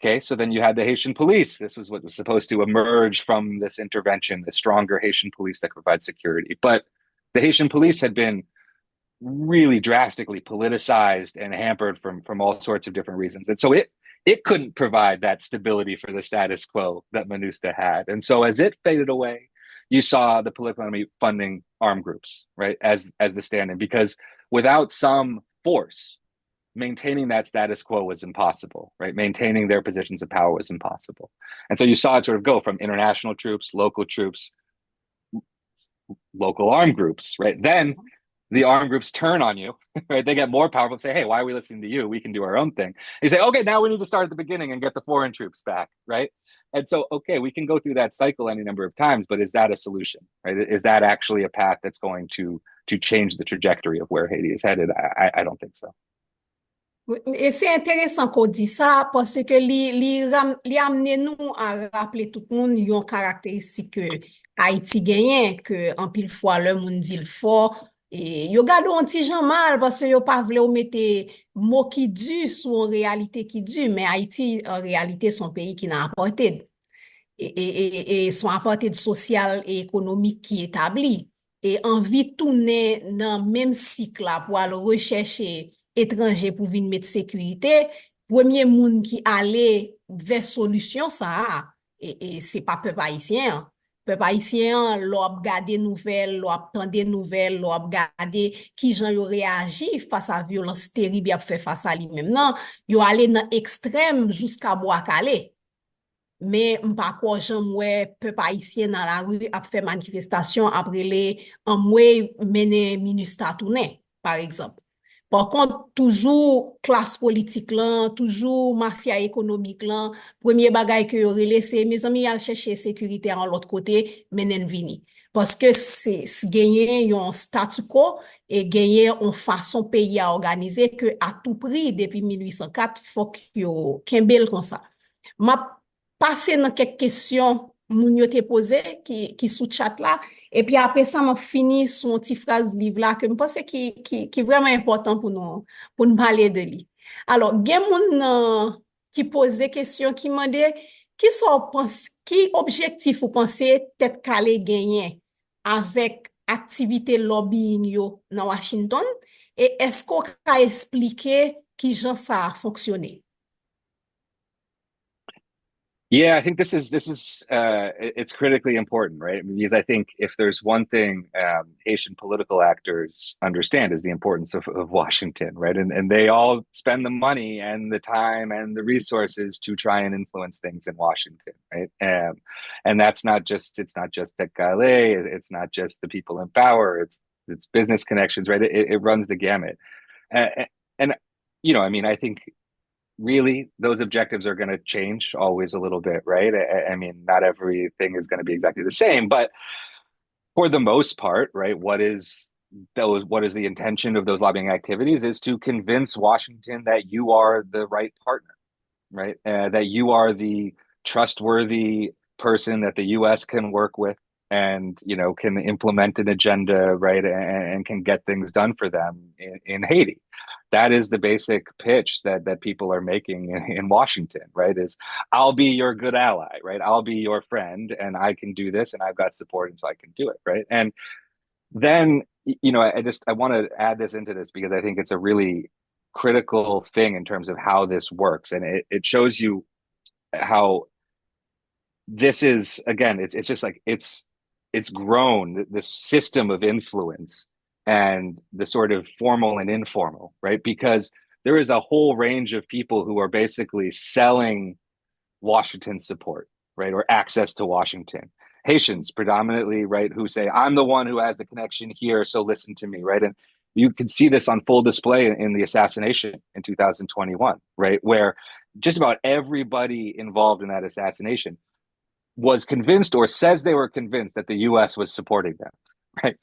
Okay, so then you had the Haitian police. This was what was supposed to emerge from this intervention, the stronger Haitian police that could provide security. But the Haitian police had been really drastically politicized and hampered from all sorts of different reasons. And so it couldn't provide that stability for the status quo that MINUSTAH had. And so as it faded away, you saw the political enemy funding armed groups, right, as the stand-in, because without some force, maintaining that status quo was impossible, right? Maintaining their positions of power was impossible. And so you saw it sort of go from international troops, local armed groups, right? Then the armed groups turn on you, right? They get more powerful and say, hey, why are we listening to you? We can do our own thing. And you say, okay, now we need to start at the beginning and get the foreign troops back, right? And so, okay, we can go through that cycle any number of times, but is that a solution, right? Is that actually a path that's going to change the trajectory of where Haiti is headed? I don't think so. Et c'est intéressant qu'on dit ça parce que li amène nous à rappeler tout le monde yon caractéristique que Haïti gagne, que en pile fois le monde dit le fort et yo gade un petit jan mal parce que yo pas vle ou mette mot qui du sur une réalité qui du, mais Haïti en réalité son pays qui n'a apporté et son apporté social et économique qui établi et envie tourner dans même cycle là pour aller rechercher étranger pour venir mettre sécurité, premier monde qui allait vers solution ça et c'est pas peuple haïtien. Peuple haïtien, l'op gade nouvelles, l'op tande nouvelles, l'op gade qui gens yo réagi face à violence terrible y a fait face à lui-même. Non, yo allé dans extrême jusqu'à bois calé. Mais m'pa quoi j'aime ouais peuple haïtien dans la rue a fait manifestation après les en moué mener MINUSTAH tourner par exemple. Par contre, toujours classe politique là, toujours mafia économique là, premier bagay que yo rele, c'est mes amis al chercher sécurité en l'autre côté, menen vini. Parce que c'est gagner un statu quo et gagner une façon pays à organiser que à tout prix depuis 1804, faut que yo kembel comme ça. M'a passé dans quelques questions moun yo te posé qui sous chat là et puis après ça m'a fini son petit phrase livre là que je pense qui est vraiment important pour nous parler de lui. Alors, gen moun qui posait question qui demandait qui objectif vous pensez tête calé gagner avec activité lobbying yo dans Washington et est-ce qu'on peut expliquer qui genre ça a fonctionné? Yeah, I think it's critically important, right? Because I think if there's one thing Haitian political actors understand is the importance of Washington, right? And they all spend the money and the time and the resources to try and influence things in Washington, right? And it's not just tètchaje, it's not just the people in power, it's business connections, right? It runs the gamut. And I mean, I think really those objectives are going to change always a little bit, right? I mean, not everything is going to be exactly the same, but for the most part, right, what is the intention of those lobbying activities is to convince Washington that you are the right partner, right? That you are the trustworthy person that the US can work with and can implement an agenda, right, and can get things done for them in Haiti. That is the basic pitch that people are making in Washington, right? Is I'll be your good ally, right? I'll be your friend, and I can do this, and I've got support, and so I can do it, right? And then I want to add this into this because I think it's a really critical thing in terms of how this works, and it shows you how this is again. It's just like it's grown this system of influence and the sort of formal and informal, right? Because there is a whole range of people who are basically selling Washington support, right? Or access to Washington. Haitians predominantly, right? Who say, I'm the one who has the connection here, so listen to me, right? And you can see this on full display in the assassination in 2021, right? Where just about everybody involved in that assassination was convinced or says they were convinced that the US was supporting them, right?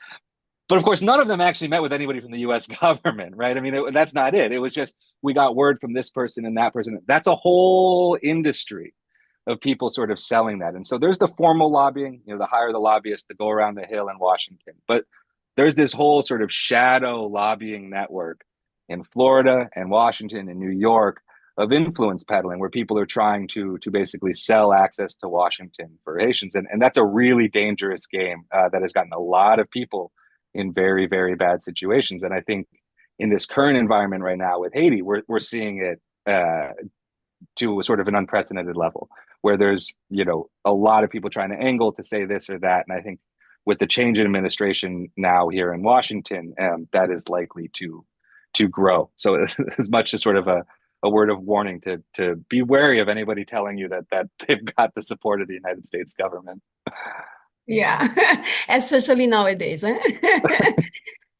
But of course, none of them actually met with anybody from the US government, right? I mean, that's not it. It was just, we got word from this person and that person. That's a whole industry of people sort of selling that. And so there's the formal lobbying, the hire the lobbyists to go around the hill in Washington. But there's this whole sort of shadow lobbying network in Florida and Washington and New York of influence peddling, where people are trying to basically sell access to Washington for Haitians. And that's a really dangerous game that has gotten a lot of people in very, very bad situations. And I think in this current environment right now with Haiti, we're seeing it to a sort of an unprecedented level, where there's a lot of people trying to angle to say this or that. And I think with the change in administration now here in Washington, that is likely to grow. So as much as sort of a word of warning to be wary of anybody telling you that they've got the support of the United States government. Yeah, especially nowadays.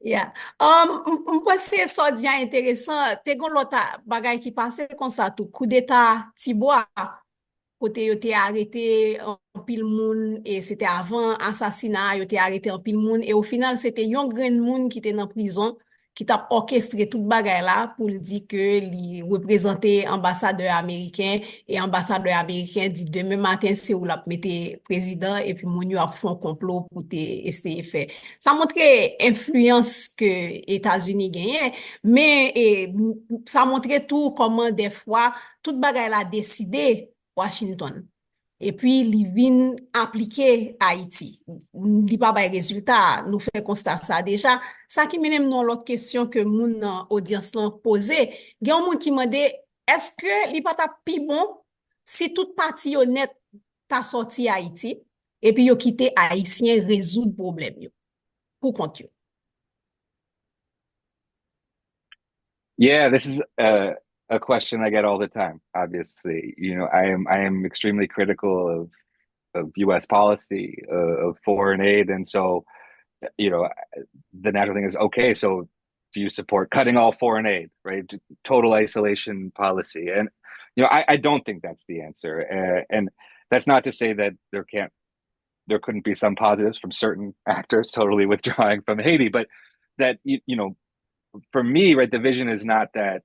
Yeah. Mwen se so diyan interesant, te gon lota bagay ki pase kon sa tou, coup d'état Tiboua, kote yo te arrêté en pile moun, et c'était avant assassinat, yo te arrêté en pile moun, et au final, c'était yon gren moun qui te nan prison, qui t'a orchestré tout bagay là pour dire que li représentait ambassadeur américain et ambassadeur américain dit demain matin c'est où la mette président et puis moun yo a font complot pour te essayer faire. Ça montre influence que États-Unis gagnent, mais ça montre tout comment des fois tout bagay là décidé Washington. Et puis, li vin appliqué Haïti. Li pa bay résultat, nous fait constat ça déjà. Ça qui mène non l'autre question que moun audience lan pose, gen moun qui mande, est-ce que li pa ta pi bon si toute parti honnête ta sorti Haïti et puis yo quitté Haïtien résoudre problème yo pour compte yo? Yeah, this is a question I get all the time. Obviously, I am extremely critical of U.S. policy, of foreign aid, and so the natural thing is, okay, so do you support cutting all foreign aid, right? Total isolation policy. And, I don't think that's the answer. And that's not to say that there couldn't be some positives from certain actors totally withdrawing from Haiti, but that, for me, right, the vision is not that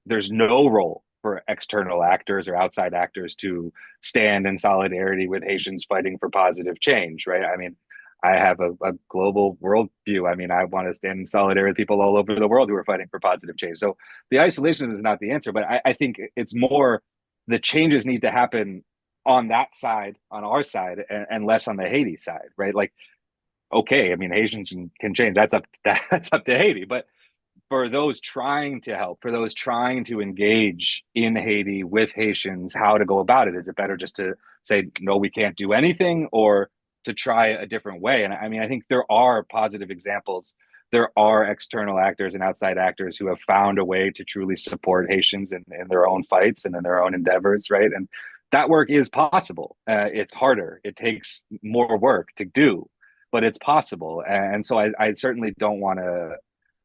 there's no role for external actors or outside actors to stand in solidarity with Haitians fighting for positive change, right? I mean, I have a global worldview. I mean, I want to stand in solidarity with people all over the world who are fighting for positive change. So the isolation is not the answer, but I think it's more the changes need to happen on that side, on our side, and less on the Haiti side, right? Like, okay, I mean, Haitians can change. That's up to Haiti, but for those trying to help, for those trying to engage in Haiti with Haitians, how to go about it? Is it better just to say, no, we can't do anything, or to try a different way? And I mean, I think there are positive examples. There are external actors and outside actors who have found a way to truly support Haitians in their own fights and in their own endeavors, right? And that work is possible. It's harder. It takes more work to do, but it's possible. And so I certainly don't want to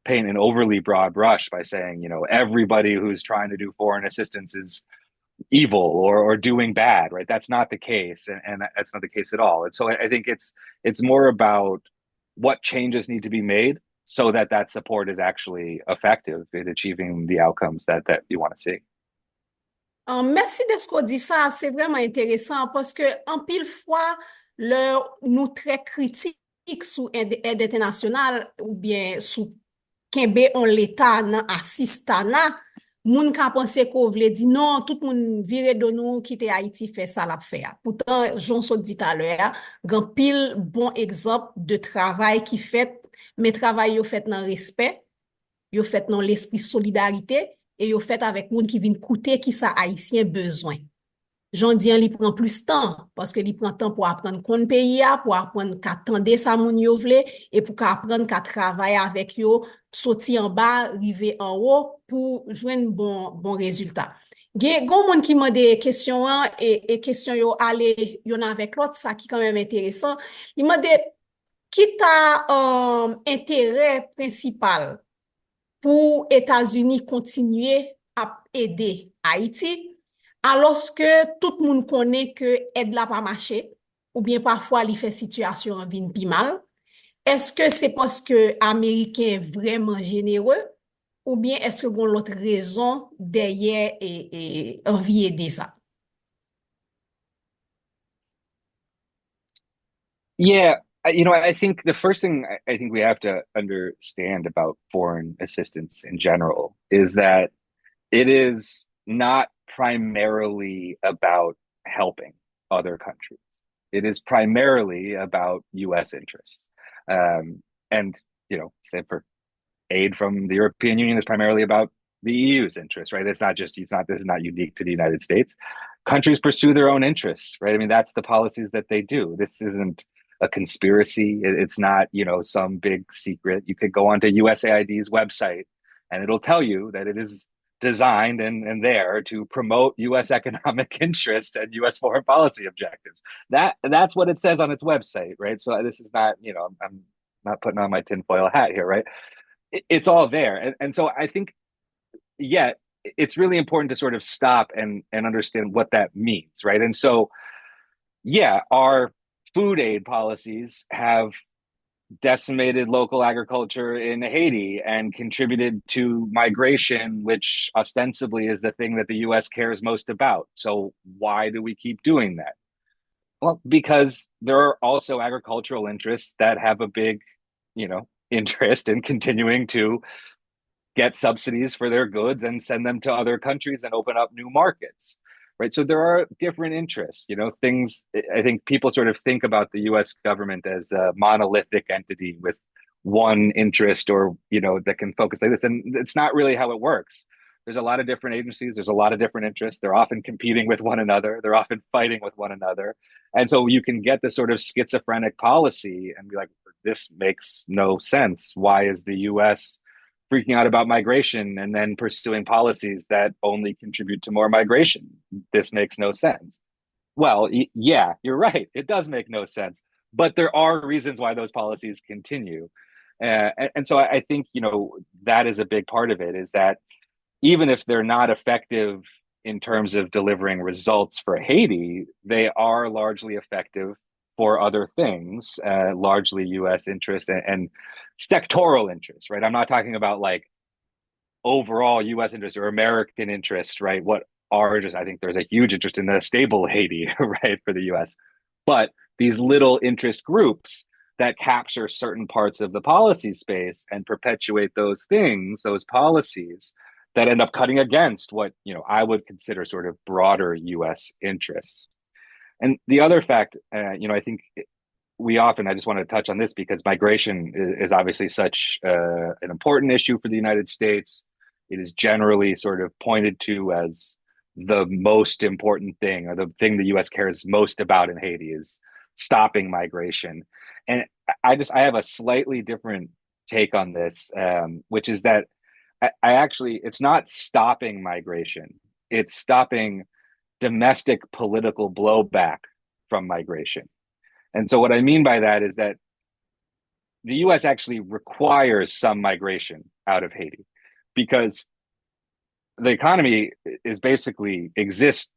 paint an overly broad brush by saying, everybody who's trying to do foreign assistance is evil or doing bad, right? That's not the case, and that's not the case at all. And so I think it's more about what changes need to be made so that support is actually effective in achieving the outcomes that you want to see. Merci de ce qu'on dit ça, c'est vraiment intéressant parce que en pile fois, nous très critiques sous aide internationale ou bien sous Kembe on l'État nan assistana, moun ka pense ko vle di non, tout moun vire de nous quitte Haïti fait ça l'a fait. Pourtant, j'en so dit à l'heure, grand pile bon exemple de travail qui fait, mais travail yo fait dans respect, yo fait dans l'esprit solidarité et yo fait avec moun qui vient coûter qui ça haïtien besoin. J'en dis il prend plus temps parce que il prend temps pour apprendre qu'on pays pour apprendre qu'à tendre ça moun yo vle et pour qu'apprendre qu'à travailler avec yo sortir en bas arriver en haut pour joindre bon résultat. Gon moun qui m'a des questions et questions yo aller yon avec l'autre ça qui quand même intéressant. Il m'a dit qui t'a intérêt principal pour États-Unis continuer à aider Haïti alors que tout le monde connaît que aide la pas marché ou bien parfois il fait situation en vin pi mal. Est-ce que c'est parce que Américain vraiment généreux ou bien est-ce que bon l'autre raison derrière et envie aider ça? Yeah, I think the first thing I think we have to understand about foreign assistance in general is that it is not primarily about helping other countries. It is primarily about U.S. interests. And, say for aid from the European Union is primarily about the EU's interests, right? This is not unique to the United States. Countries pursue their own interests, right? I mean, that's the policies that they do. This isn't a conspiracy. It's not, some big secret. You could go onto USAID's website and it'll tell you that it is designed and there to promote U.S. economic interest and U.S. foreign policy objectives. That's what it says on its website, right? So this is not, I'm not putting on my tinfoil hat here, right? It's all there. And so I think, it's really important to sort of stop and understand what that means, right? And so, our food aid policies have decimated local agriculture in Haiti and contributed to migration, which ostensibly is the thing that the US cares most about. So why do we keep doing that? Well, because there are also agricultural interests that have a big, interest in continuing to get subsidies for their goods and send them to other countries and open up new markets. Right. So there are different interests, things. I think people sort of think about the US government as a monolithic entity with one interest or, that can focus like this. And it's not really how it works. There's a lot of different agencies. There's a lot of different interests. They're often competing with one another. They're often fighting with one another. And so you can get this sort of schizophrenic policy and be like, this makes no sense. Why is the US freaking out about migration and then pursuing policies that only contribute to more migration? This makes no sense. Well, you're right. It does make no sense. But there are reasons why those policies continue. And so I think, that is a big part of it, is that even if they're not effective in terms of delivering results for Haiti, they are largely effective for other things, largely US interests and sectoral interests, right? I'm not talking about like overall US interest or American interest, right? What are just, I think there's a huge interest in a stable Haiti, right, for the US. But these little interest groups that capture certain parts of the policy space and perpetuate those things, those policies that end up cutting against what, I would consider sort of broader US interests. And the other fact, I think I just want to touch on this because migration is obviously such an important issue for the United States. It is generally sort of pointed to as the most important thing, or the thing the US cares most about in Haiti, is stopping migration. And I have a slightly different take on this, which is that it's not stopping migration, it's stopping domestic political blowback from migration. And so what I mean by that is that the US actually requires some migration out of Haiti because the economy is basically exists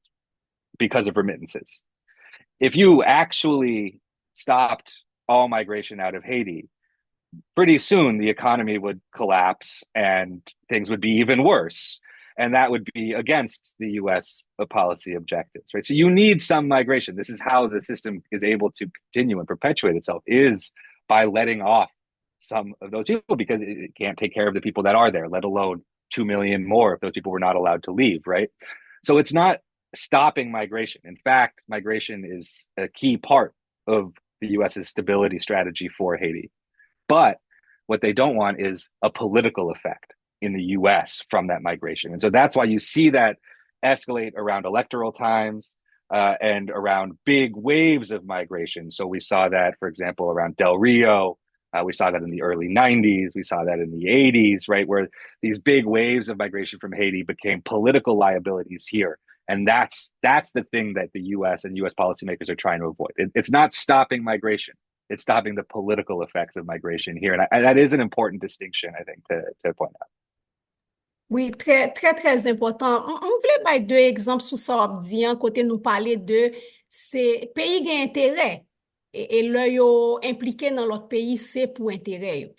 because of remittances. If you actually stopped all migration out of Haiti, pretty soon the economy would collapse and things would be even worse. And that would be against the US policy objectives, right? So you need some migration. This is how the system is able to continue and perpetuate itself, is by letting off some of those people, because it can't take care of the people that are there, let alone 2 million more if those people were not allowed to leave, right? So it's not stopping migration. In fact, migration is a key part of the US's stability strategy for Haiti. But what they don't want is a political effect in the US from that migration. And so that's why you see that escalate around electoral times and around big waves of migration. So we saw that, for example, around Del Rio. We saw that in the early 90s. We saw that in the 80s, right, where these big waves of migration from Haiti became political liabilities here. And that's the thing that the US and US policymakers are trying to avoid. It's not stopping migration. It's stopping the political effects of migration here. And that is an important distinction, I think, to point out. Oui, très, très, très important. On voulait bay deux exemples sous ça, on dit, côté nous parler de, c'est pays qui a intérêt, et là, yo impliqué dans l'autre pays, c'est pour intérêt.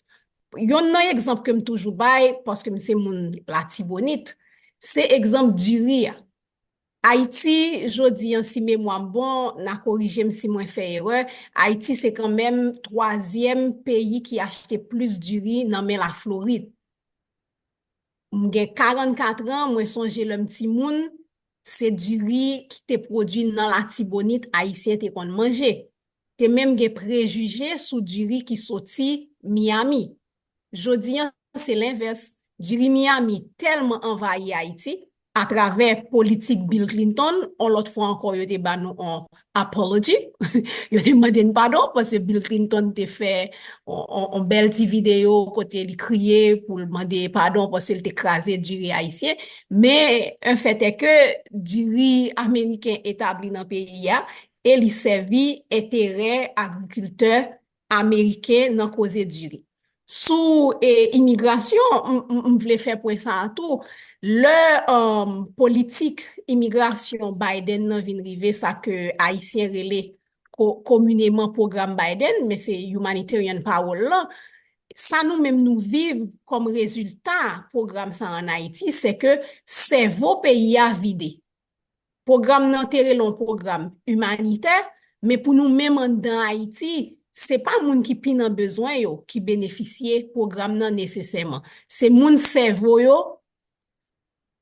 Yon nan exemple que me toujours bay, parce que c'est mon la Tibonite, c'est exemple du riz. Haïti, jodi an si mémoire bon, n'a corrigé si moi fait erreur. Haïti, c'est quand même troisième pays qui achetait plus du riz dans la Floride. J'ai 44 ans, moi songe le petit moun, c'est du riz qui te produit dans la Tibonite haïtien te kon manger. Te même gen préjugé sous du riz qui sorti Miami. Jodi c'est l'inverse. Du riz Miami tellement envahi Haïti à travers politique Bill Clinton, on l'autre fois encore yo te ba nou en apology. Yo te demandé pardon parce que Bill Clinton te fait on belle petite vidéo côté il crier pour demander pardon parce qu'il t'écrasé du riz haïtien, mais un fait est que du riz américain établi dans le pays et il servi intérêt agriculteurs américains dans cause du riz. Sous immigration, on voulait faire pour ça à tout. Le politique immigration Biden nan vin rive ça que haïtien relé communément programme Biden, mais c'est humanitarian power là. Ça nous même nous vivre comme résultat programme ça en Haïti, c'est que c'est vos pays à vider. Programme nan terre long programme humanitaire, mais pour nous même dans Haïti, c'est pas moun qui pi nan besoin yo qui bénéficier programme nan nécessairement. C'est moun cerveau yo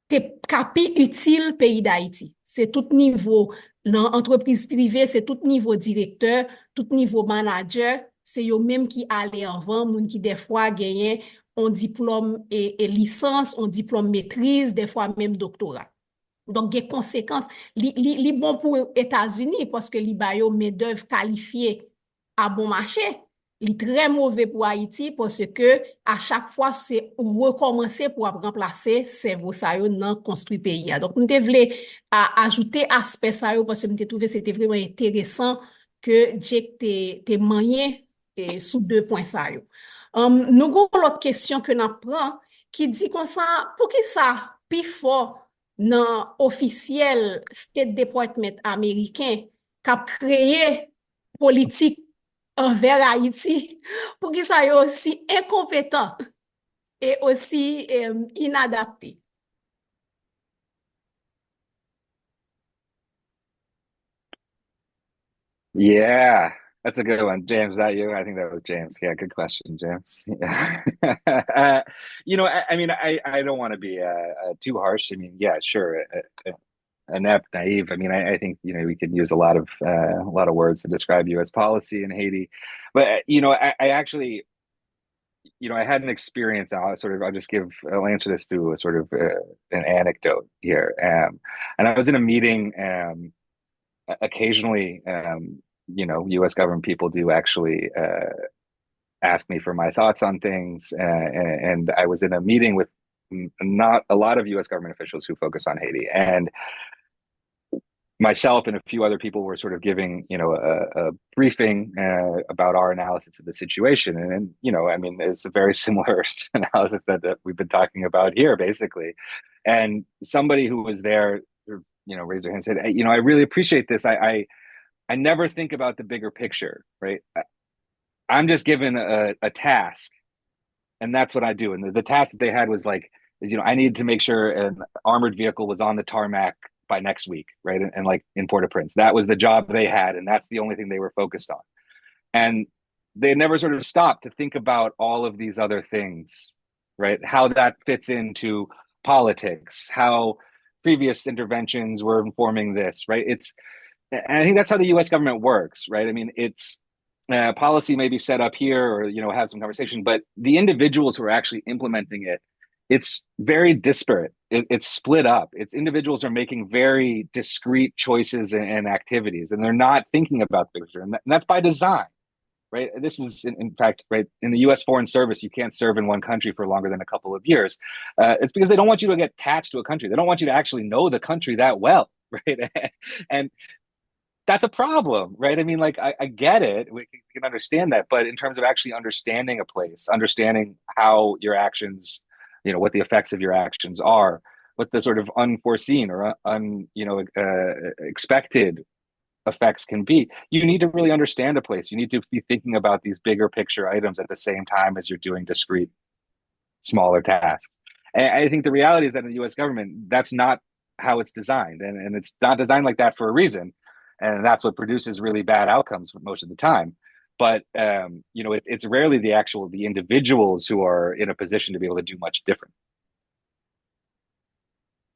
te capi utile pays d'Haïti. C'est tout niveau dans entreprise privée, c'est tout niveau directeur, tout niveau manager, c'est yo même qui aller avant, moun qui des fois gagne un diplôme et licence, un diplôme maîtrise, des fois même doctorat. Donc, il y a des conséquences. Li bon pour les États-Unis parce que li ba yo main-d'œuvre qualifiée à bon marché. Li très mauvais pour Haïti parce que à chaque fois c'est recommencer pour remplacer cerveau ça yo dans construit pays. Donc nous devons ajouter aspect ça yo parce que nous trouvé c'était vraiment intéressant que Jake te manié sous deux points ça yo. Nous avons l'autre question que nous prenons qui dit comme ça, pour qui ça, plus fort dans officiel State Department américain qui a créé politique envers Haïti, pour qui ça est aussi incompétent et aussi inadapté. Yeah, that's a good one. James, is that you? I think that was James. Yeah, good question, James. Yeah. I mean, I don't want to be too harsh. I mean, yeah, sure, inept, naive. I mean, I think we could use a lot of words to describe U.S. policy in Haiti, but I actually I had an experience. I'll answer this through a sort of an anecdote here. And I was in a meeting. Occasionally, U.S. government people do actually ask me for my thoughts on things, and I was in a meeting with not a lot of U.S. government officials who focus on Haiti, and myself and a few other people were sort of giving a briefing about our analysis of the situation, and I mean, it's a very similar analysis that we've been talking about here, basically. And somebody who was there, raised their hand and said, hey, I really appreciate this. I never think about the bigger picture, right? I'm just given a task, and that's what I do. And the task that they had was like, I needed to make sure an armored vehicle was on the tarmac by next week, right? And like in Port-au-Prince, that was the job they had, and that's the only thing they were focused on. And they never sort of stopped to think about all of these other things, right? How that fits into politics, how previous interventions were informing this, right? And I think that's how the U.S. government works, right? I mean, it's policy may be set up here, or have some conversation, but the individuals who are actually implementing it, it's very disparate. It's split up. It's individuals are making very discrete choices and activities, and they're not thinking about the picture, and that's by design, right? This is, in fact, right, in the U.S. Foreign Service, you can't serve in one country for longer than a couple of years. It's because they don't want you to get attached to a country. They don't want you to actually know the country that well, right? And that's a problem, right? I mean, like, I get it. We can understand that. But in terms of actually understanding a place, understanding how your actions, what the effects of your actions are, what the sort of unforeseen or expected effects can be, you need to really understand a place. You need to be thinking about these bigger picture items at the same time as you're doing discrete, smaller tasks. And I think the reality is that in the U.S. government, that's not how it's designed. And it's not designed like that for a reason. And that's what produces really bad outcomes most of the time. But it's rarely the individuals who are in a position to be able to do much different.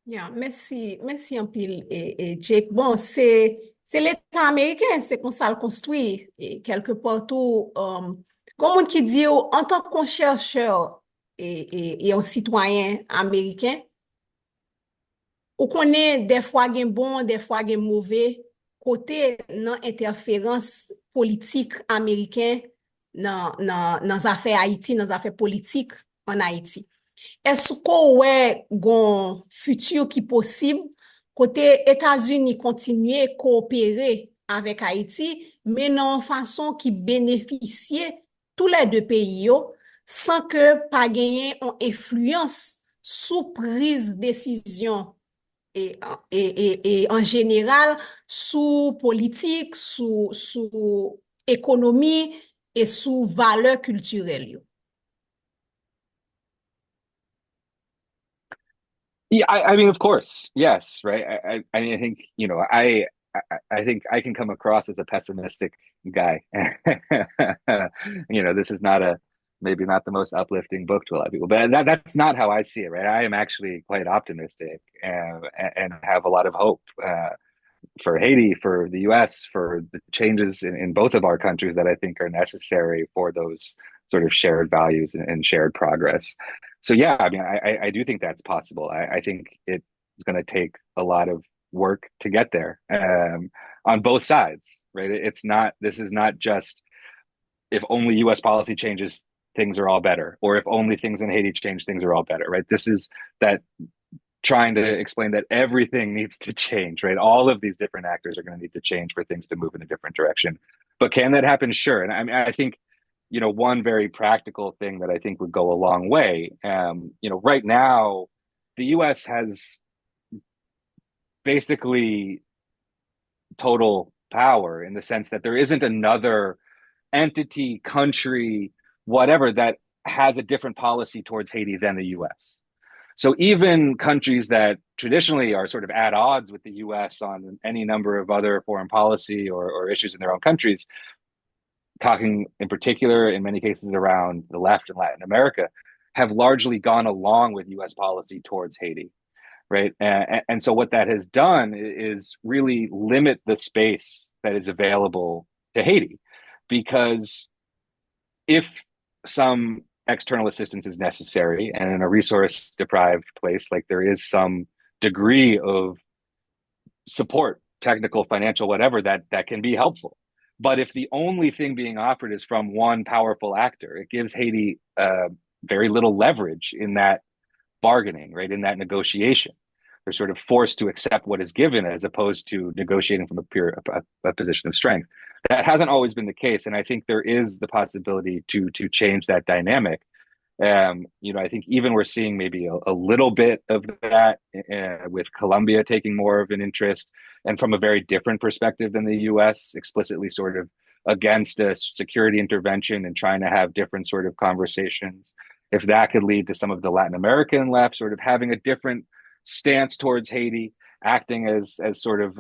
Yeah, merci un pile Jake. Bon, c'est l'État américain, c'est comme ça le construit quelque part tout. Comme on qui dit en tant qu'un chercheur et un citoyen américain, on connaît des fois gen bon, des fois gen mauvais côté dans interférence politique américaine dans affaires Haïti, dans affaires politiques en Haïti. Est-ce qu'on ouais gon futur qui possible côté États-Unis continuer coopérer avec Haïti mais non façon qui bénéficie tous les deux pays sans que pas gagner une influence sous prise de décision et en général sous politique, sous économie et sous valeurs culturelles. Yeah, I mean, of course, yes, right. I think I think I can come across as a pessimistic guy. This is maybe not the most uplifting book to a lot of people, but that's not how I see it, right? I am actually quite optimistic and have a lot of hope for Haiti, for the U.S., for the changes in both of our countries that I think are necessary for those sort of shared values and shared progress. So yeah, I mean, I do think that's possible. I think it's going to take a lot of work to get there on both sides, right? This is not just if only U.S. policy changes, things are all better, or if only things in Haiti change, things are all better, right? This is that trying to explain that everything needs to change, right? All of these different actors are going to need to change for things to move in a different direction. But can that happen? Sure. And I mean, I think one very practical thing that I think would go a long way. Right now, the U.S. has basically total power in the sense that there isn't another entity, country, whatever, that has a different policy towards Haiti than the US. So even countries that traditionally are sort of at odds with the US on any number of other foreign policy or issues in their own countries, talking in particular in many cases around the left in Latin America, have largely gone along with US policy towards Haiti. Right. And so what that has done is really limit the space that is available to Haiti, because if some external assistance is necessary and in a resource deprived place, like there is some degree of support, technical, financial, whatever, that can be helpful. But if the only thing being offered is from one powerful actor, it gives Haiti very little leverage in that bargaining, right, in that negotiation. They're sort of forced to accept what is given as opposed to negotiating from a position of strength. That hasn't always been the case, and I think there is the possibility to change that dynamic. I think even we're seeing maybe a little bit of that with Colombia taking more of an interest, and from a very different perspective than the U.S., explicitly sort of against a security intervention and trying to have different sort of conversations. If that could lead to some of the Latin American left sort of having a different stance towards Haiti, acting as sort of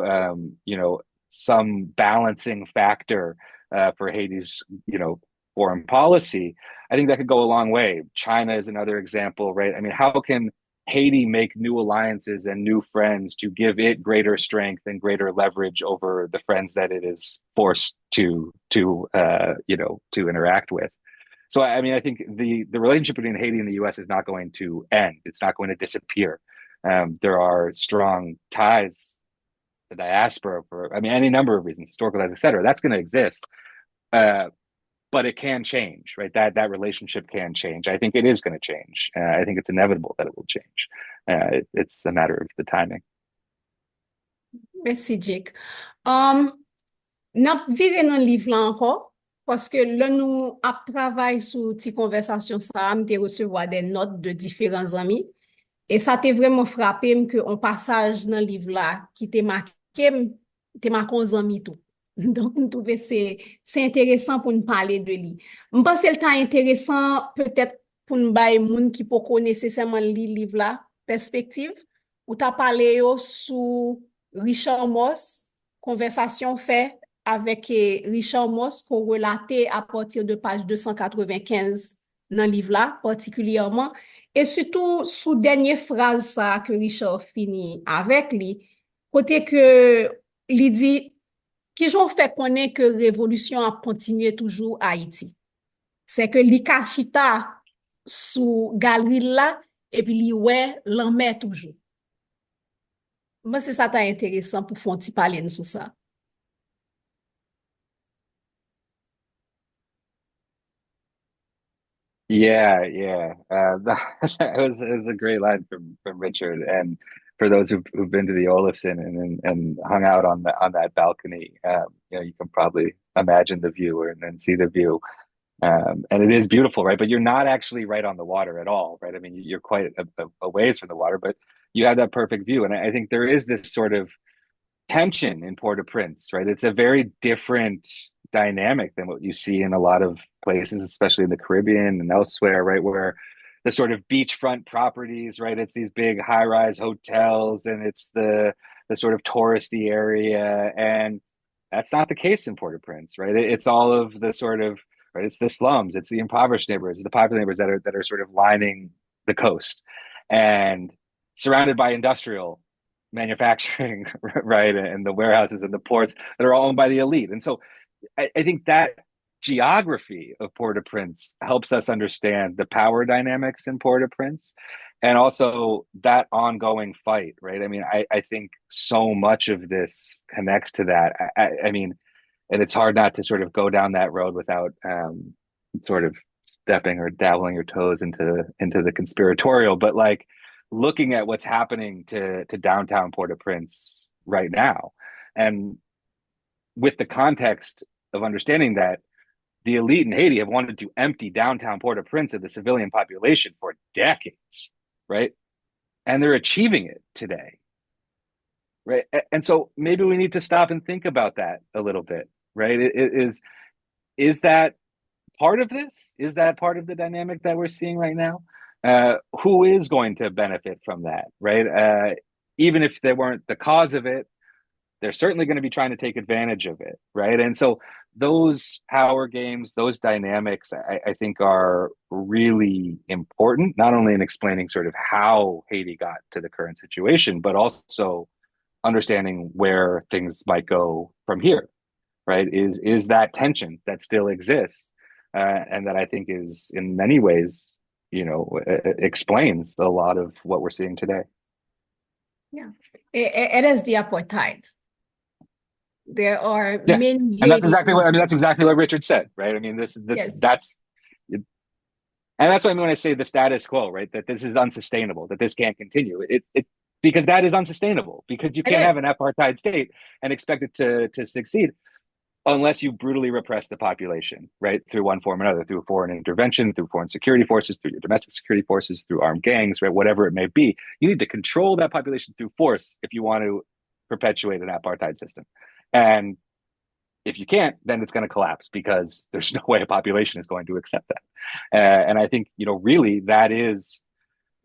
some balancing factor for Haiti's foreign policy, I think that could go a long way. China is another example, right? I mean, how can Haiti make new alliances and new friends to give it greater strength and greater leverage over the friends that it is forced to interact with? So, I mean, I think the relationship between Haiti and the U.S. is not going to end. It's not going to disappear. There are strong ties, the diaspora, for, I mean, any number of reasons, historical, et cetera. That's going to exist. But it can change, right? That relationship can change. I think it is going to change. I think it's inevitable that it will change. It's a matter of the timing. Merci, Jake. Nap vire nan liv la encore, parce que là nous ap travail sur ti conversation ça, m'te recevoir des notes de différents amis. Et ça t'est vraiment frappé que on passage dans livre là qui t'est marqué aux amis tout. Donc, je trouve que c'est intéressant pour nous parler de lui. Je pense que le temps intéressant peut-être pour nous bailler moun qui pas nécessairement lire livre là perspective ou t'as parlé sur Richard Moss, conversation fait avec Richard Moss qu'on relatait à partir de page 295 dans le livre là particulièrement, et surtout sous dernière phrase ça que Richard finit avec lui, côté que il dit qui j'ont fait connaître que révolution a continué toujours à Haïti. C'est que li kachita sous galerie là et puis li ouais l'en met toujours. Moi c'est ça t'as intéressant pour faire un petit parler sur ça. Yeah. That was a great line from Richard. And for those who've been to the Olafson and hung out on that balcony, you can probably imagine the view and see the view. And it is beautiful, right? But you're not actually right on the water at all, right? I mean, you're quite a ways from the water, but you have that perfect view. And I think there is this sort of tension in Port-au-Prince, right? It's a very different dynamic than what you see in a lot of places, especially in the Caribbean and elsewhere, right? Where the sort of beachfront properties, right? It's these big high-rise hotels and it's the sort of touristy area. And that's not the case in Port-au-Prince, right? It's all of the sort of, right? It's the slums, it's the impoverished neighborhoods, it's the popular neighborhoods that are sort of lining the coast and surrounded by industrial manufacturing, right? And the warehouses and the ports that are all owned by the elite. And so I think that geography of Port-au-Prince helps us understand the power dynamics in Port-au-Prince and also that ongoing fight, right? I mean, I think so much of this connects to that. I mean, and it's hard not to sort of go down that road without sort of stepping or dabbling your toes into the conspiratorial, but like looking at what's happening to downtown Port-au-Prince right now, and with the context of understanding that the elite in Haiti have wanted to empty downtown Port-au-Prince of the civilian population for decades, right? And they're achieving it today, right? And so maybe we need to stop and think about that a little bit, right? Is that part of this? Is that part of the dynamic that we're seeing right now? Who is going to benefit from that, right? Even if they weren't the cause of it, they're certainly going to be trying to take advantage of it, right? And so those power games, those dynamics, I think are really important, not only in explaining sort of how Haiti got to the current situation, but also understanding where things might go from here, right? Is that tension that still exists, and that I think is in many ways, explains a lot of what we're seeing today. Yeah, it is the apartheid. There are Yeah, many and that's exactly what that's exactly what Richard said, right? I mean, yes. that's, and that's what I mean when I say the status quo, right? That this is unsustainable, that this can't continue. It because that is unsustainable, because you can't have an apartheid state and expect it to succeed unless you brutally repress the population, right? Through one form or another, through foreign intervention, through foreign security forces, through your domestic security forces, through armed gangs, right? Whatever it may be, you need to control that population through force if you want to perpetuate an apartheid system. And if you can't, then it's going to collapse, because there's no way a population is going to accept that. And I think, really that is,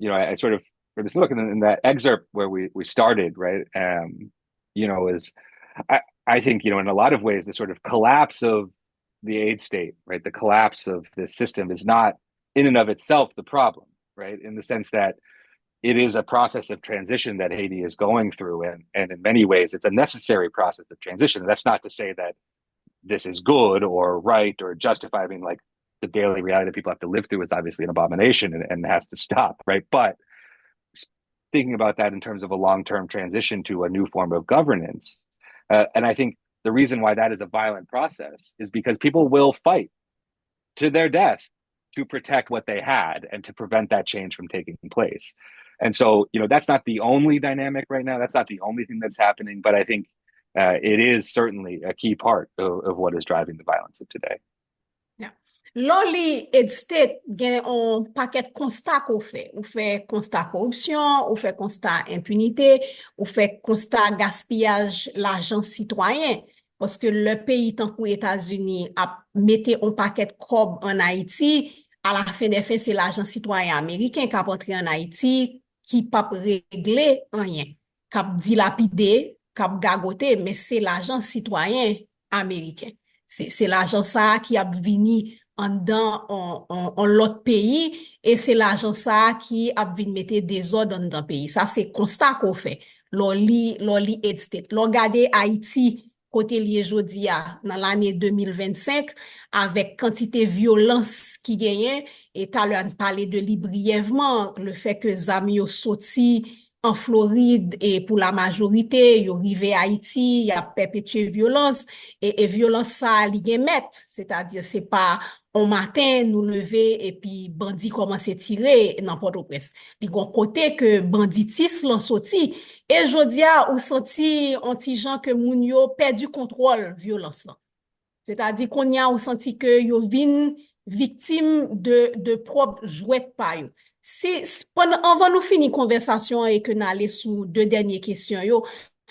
I sort of was looking in that excerpt where we started, right? Is I think, in a lot of ways, the sort of collapse of the aid state, right? The collapse of this system is not in and of itself the problem, right? In the sense that it is a process of transition that Haiti is going through. And in many ways, it's a necessary process of transition. And that's not to say that this is good or right or justified. I mean, like, the daily reality that people have to live through is obviously an abomination and has to stop, right? But thinking about that in terms of a long-term transition to a new form of governance, and I think the reason why that is a violent process is because people will fight to their death to protect what they had and to prevent that change from taking place. And so, that's not the only dynamic right now. That's not the only thing that's happening, but I think it is certainly a key part of what is driving the violence of today. Yeah. Loli aid state gen un paquet constat qu'on fait. Ou fait constat corruption, ou fait constat impunité, ou fait constat gaspillage l'argent citoyen. Parce que le pays tant qu'aux États-Unis a mette un paquet cob en Haïti, à la fin des fins, c'est l'argent citoyen américain qui a rentré en Haïti, qui pas réglé rien, qui a dilapidé, qui a gagoté, mais c'est l'argent citoyen américain. C'est l'argent ça qui a venu en l'autre pays, et c'est l'argent ça qui a venu mettre des ordres dans le pays. Ça, c'est constat qu'on fait. Loli aid state. Regardez Haïti, côté lié jodi dans l'année 2025, avec quantité violence qui gagne, et tu as parlé de lui brièvement, le fait que Zamio sorti en Floride, et pour la majorité, ils arrivé à Haïti, il y a perpétué violence, et violence ça li met, c'est-à-dire c'est pas un matin nous lever et puis bandit commence à tirer n'importe où. Puis gon côté que banditis l'en sorti, et jodia ou senti anti-gens que moun yo perdu contrôle violence là. C'est-à-dire qu'on y a ou senti que yo vin victime de propre jouet pa yo. Pendant avant nous finir conversation et que n'aller sous deux dernières questions yo,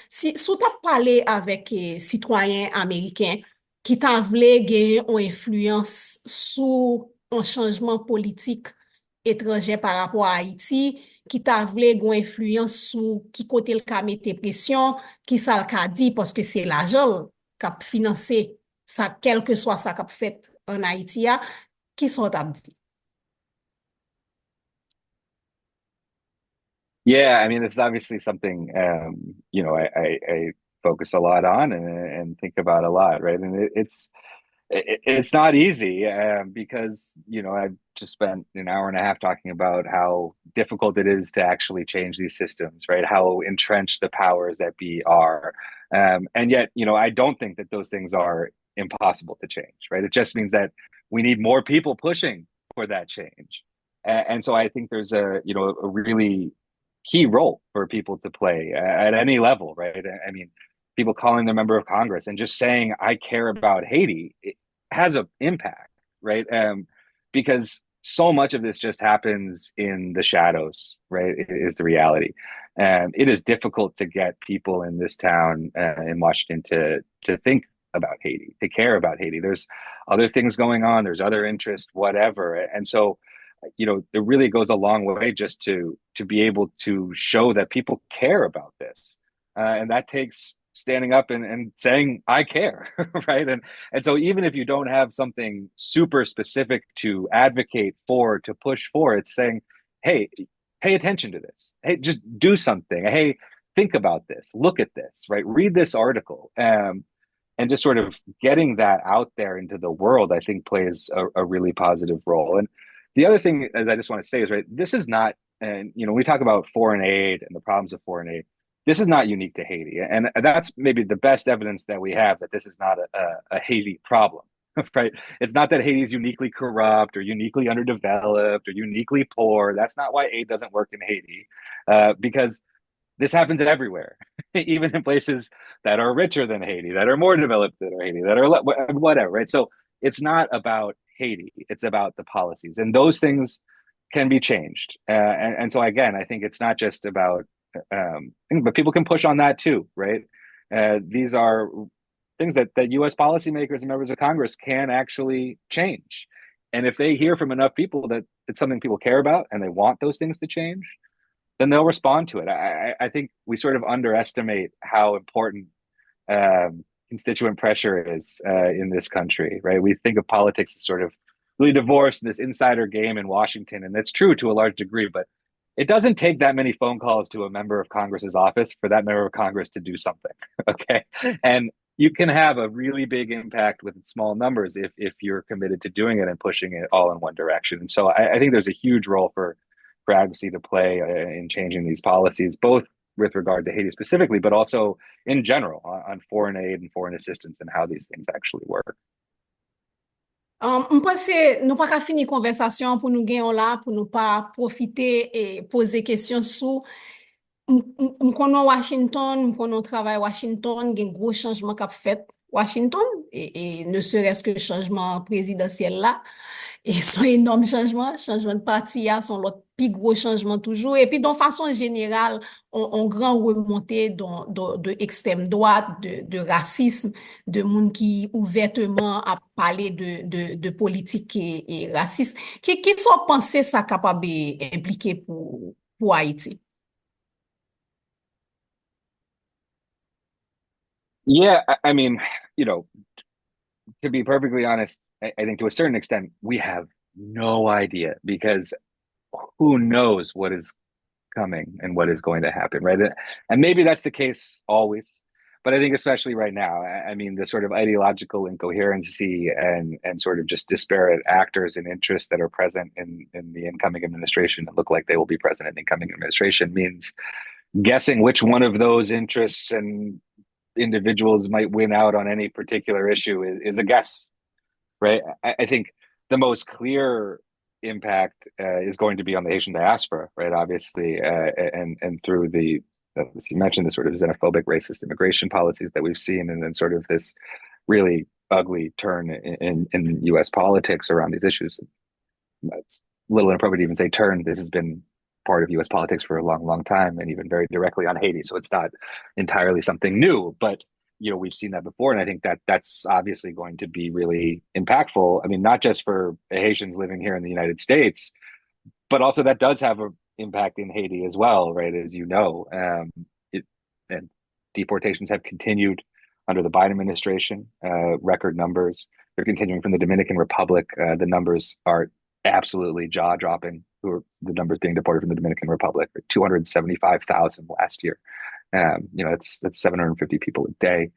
si tu as parlé avec citoyens américains qui t'a voulu gagner une influence sur un changement politique étranger par rapport à Haïti, qui t'a voulu une influence sur qui côté le ka mette pression, qui ça le ka dit, parce que c'est l'argent qui a financé ça, quel que soit ça qu'a fait en Haïti, qui sont t'a dit? Yeah, I mean, this is obviously something I focus a lot on and think about a lot, right? And it's not easy, because I've just spent an hour and a half talking about how difficult it is to actually change these systems, right? How entrenched the powers that be are, and yet I don't think that those things are impossible to change, right? It just means that we need more people pushing for that change, and so I think there's a really key role for people to play at any level, right? I mean, people calling their member of Congress and just saying, I care about Haiti, has an impact, right? Because so much of this just happens in the shadows, right? Is the reality. It is difficult to get people in this town in Washington to think about Haiti, to care about Haiti. There's other things going on. There's other interests, whatever. And so, it really goes a long way just to be able to show that people care about this, and that takes standing up and saying I care, right? And so even if you don't have something super specific to advocate for, to push for, it's saying, hey, pay attention to this. Hey, just do something. Hey, think about this. Look at this, right? Read this article. And just sort of getting that out there into the world, I think plays a really positive role. And the other thing that I just want to say is, right, this is not, and we talk about foreign aid and the problems of foreign aid. This is not unique to Haiti, and that's maybe the best evidence that we have that this is not a Haiti problem, right? It's not that Haiti is uniquely corrupt or uniquely underdeveloped or uniquely poor. That's not why aid doesn't work in Haiti, because this happens everywhere, even in places that are richer than Haiti, that are more developed than Haiti, that are whatever, right? So it's not about Haiti, it's about the policies, and those things can be changed. And so again, I think it's not just about, but people can push on that too, right? These are things that U.S. policymakers and members of Congress can actually change. And if they hear from enough people that it's something people care about and they want those things to change, then they'll respond to it. I think we sort of underestimate how important constituent pressure is in this country, right? We think of politics as sort of really divorced in this insider game in Washington, and that's true to a large degree, but it doesn't take that many phone calls to a member of Congress's office for that member of Congress to do something, okay? And you can have a really big impact with small numbers if you're committed to doing it and pushing it all in one direction. And so I think there's a huge role for advocacy to play in changing these policies, both with regard to Haiti specifically, but also in general on foreign aid and foreign assistance and how these things actually work. M'pense nou pa ka fini konversasyon pou nou genyon la, pou nou pa profite e pose kesyon sou m'konon Washington, m'konon travay Washington, gen gros chanjman kap fet Washington, et ne serait-ce que changement présidentiel là, et son énorme changement de parti a son lot pi gros changement toujours, et puis de façon générale, on grand remontée de extrême droite, de racisme, de moun qui ouvertement a parlé de politique et raciste. Qui sont pensés ça capable impliquer pour Haïti? Yeah, I mean, to be perfectly honest, I think to a certain extent, we have no idea because who knows what is coming and what is going to happen, right? And maybe that's the case always, but I think especially right now, I mean, the sort of ideological incoherency and sort of just disparate actors and interests that are present in the incoming administration that look like they will be present in the incoming administration means guessing which one of those interests and individuals might win out on any particular issue is a guess, right? I think the most clear impact is going to be on the Haitian diaspora, right? Obviously, and through the, as you mentioned, the sort of xenophobic, racist immigration policies that we've seen, and then sort of this really ugly turn in U.S. politics around these issues. It's a little inappropriate to even say turn. This has been part of U.S. politics for a long, long time, and even very directly on Haiti. So it's not entirely something new, but we've seen that before, and I think that's obviously going to be really impactful. I mean, not just for Haitians living here in the United States, but also that does have an impact in Haiti as well, right? As you know, and deportations have continued under the Biden administration, record numbers. They're continuing from the Dominican Republic. The numbers are absolutely jaw-dropping. The numbers being deported from the Dominican Republic, 275,000 last year. That's 750 people a day.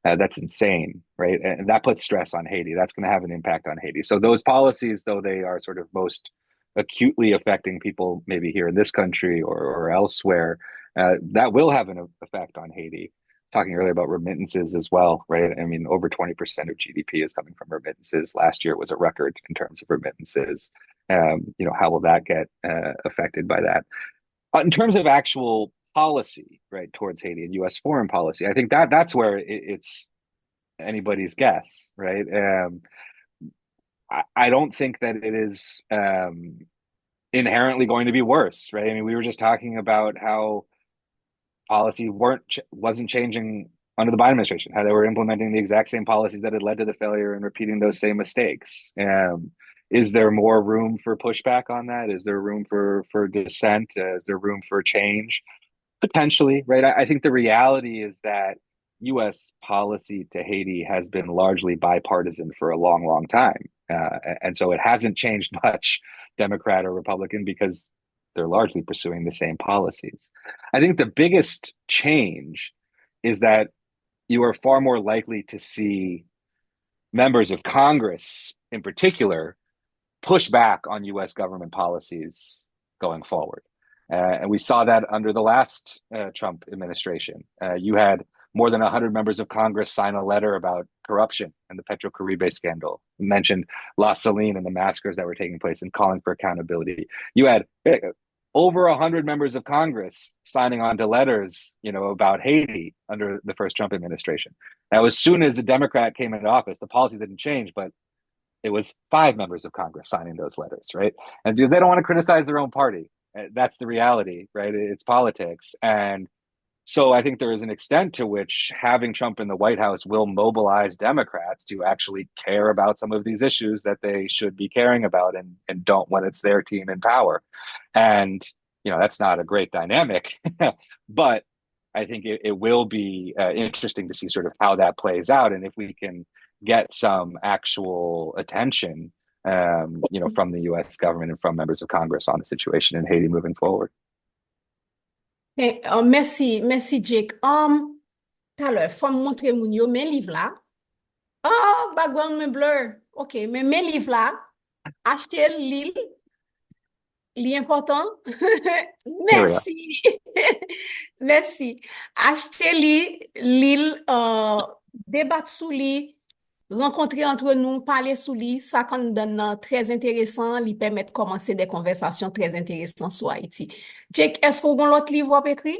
That's insane, right? And that puts stress on Haiti. That's going to have an impact on Haiti. So those policies, though they are sort of most acutely affecting people maybe here in this country or elsewhere, that will have an effect on Haiti. Talking earlier about remittances as well, right? I mean, over 20% of GDP is coming from remittances. Last year was a record in terms of remittances. How will that get affected by that? In terms of actual policy, right, towards Haiti and U.S. foreign policy, I think that's where it's anybody's guess, right? I don't think that it is inherently going to be worse, right? I mean, we were just talking about how policy wasn't changing under the Biden administration, how they were implementing the exact same policies that had led to the failure and repeating those same mistakes. Is there more room for pushback on that? Is there room for dissent? Is there room for change? Potentially, right? I think the reality is that U.S. policy to Haiti has been largely bipartisan for a long, long time. And so it hasn't changed much, Democrat or Republican, because they're largely pursuing the same policies. I think the biggest change is that you are far more likely to see members of Congress, in particular, push back on US government policies going forward. And we saw that under the last Trump administration. You had more than 100 members of Congress sign a letter about corruption and the Petrocaribe scandal. You mentioned La Saline and the massacres that were taking place and calling for accountability. You had over 100 members of Congress signing on to letters, about Haiti under the first Trump administration. Now, as soon as the Democrat came into office, the policy didn't change, but it was 5 members of Congress signing those letters, right? And because they don't want to criticize their own party, that's the reality, right? It's politics. And so I think there is an extent to which having Trump in the White House will mobilize Democrats to actually care about some of these issues that they should be caring about and don't when it's their team in power. And, that's not a great dynamic, but I think it will be interesting to see sort of how that plays out. And if we can get some actual attention, from the U.S. government and from members of Congress on the situation in Haiti moving forward. Merci Jake. Tout à l'heure, faut me montrer mon yo mes livres là. Oh, background me blur. OK, mais mes livres là, acheter l'île, l'important. Merci. Merci. Acheter l'île, débattre sous l'île, rencontrer entre nous, parler sous l'île, ça quand nous donne très intéressant, lui permet de commencer des conversations très intéressantes sur Haïti. Jake, est-ce qu'on a l'autre livre à écrire?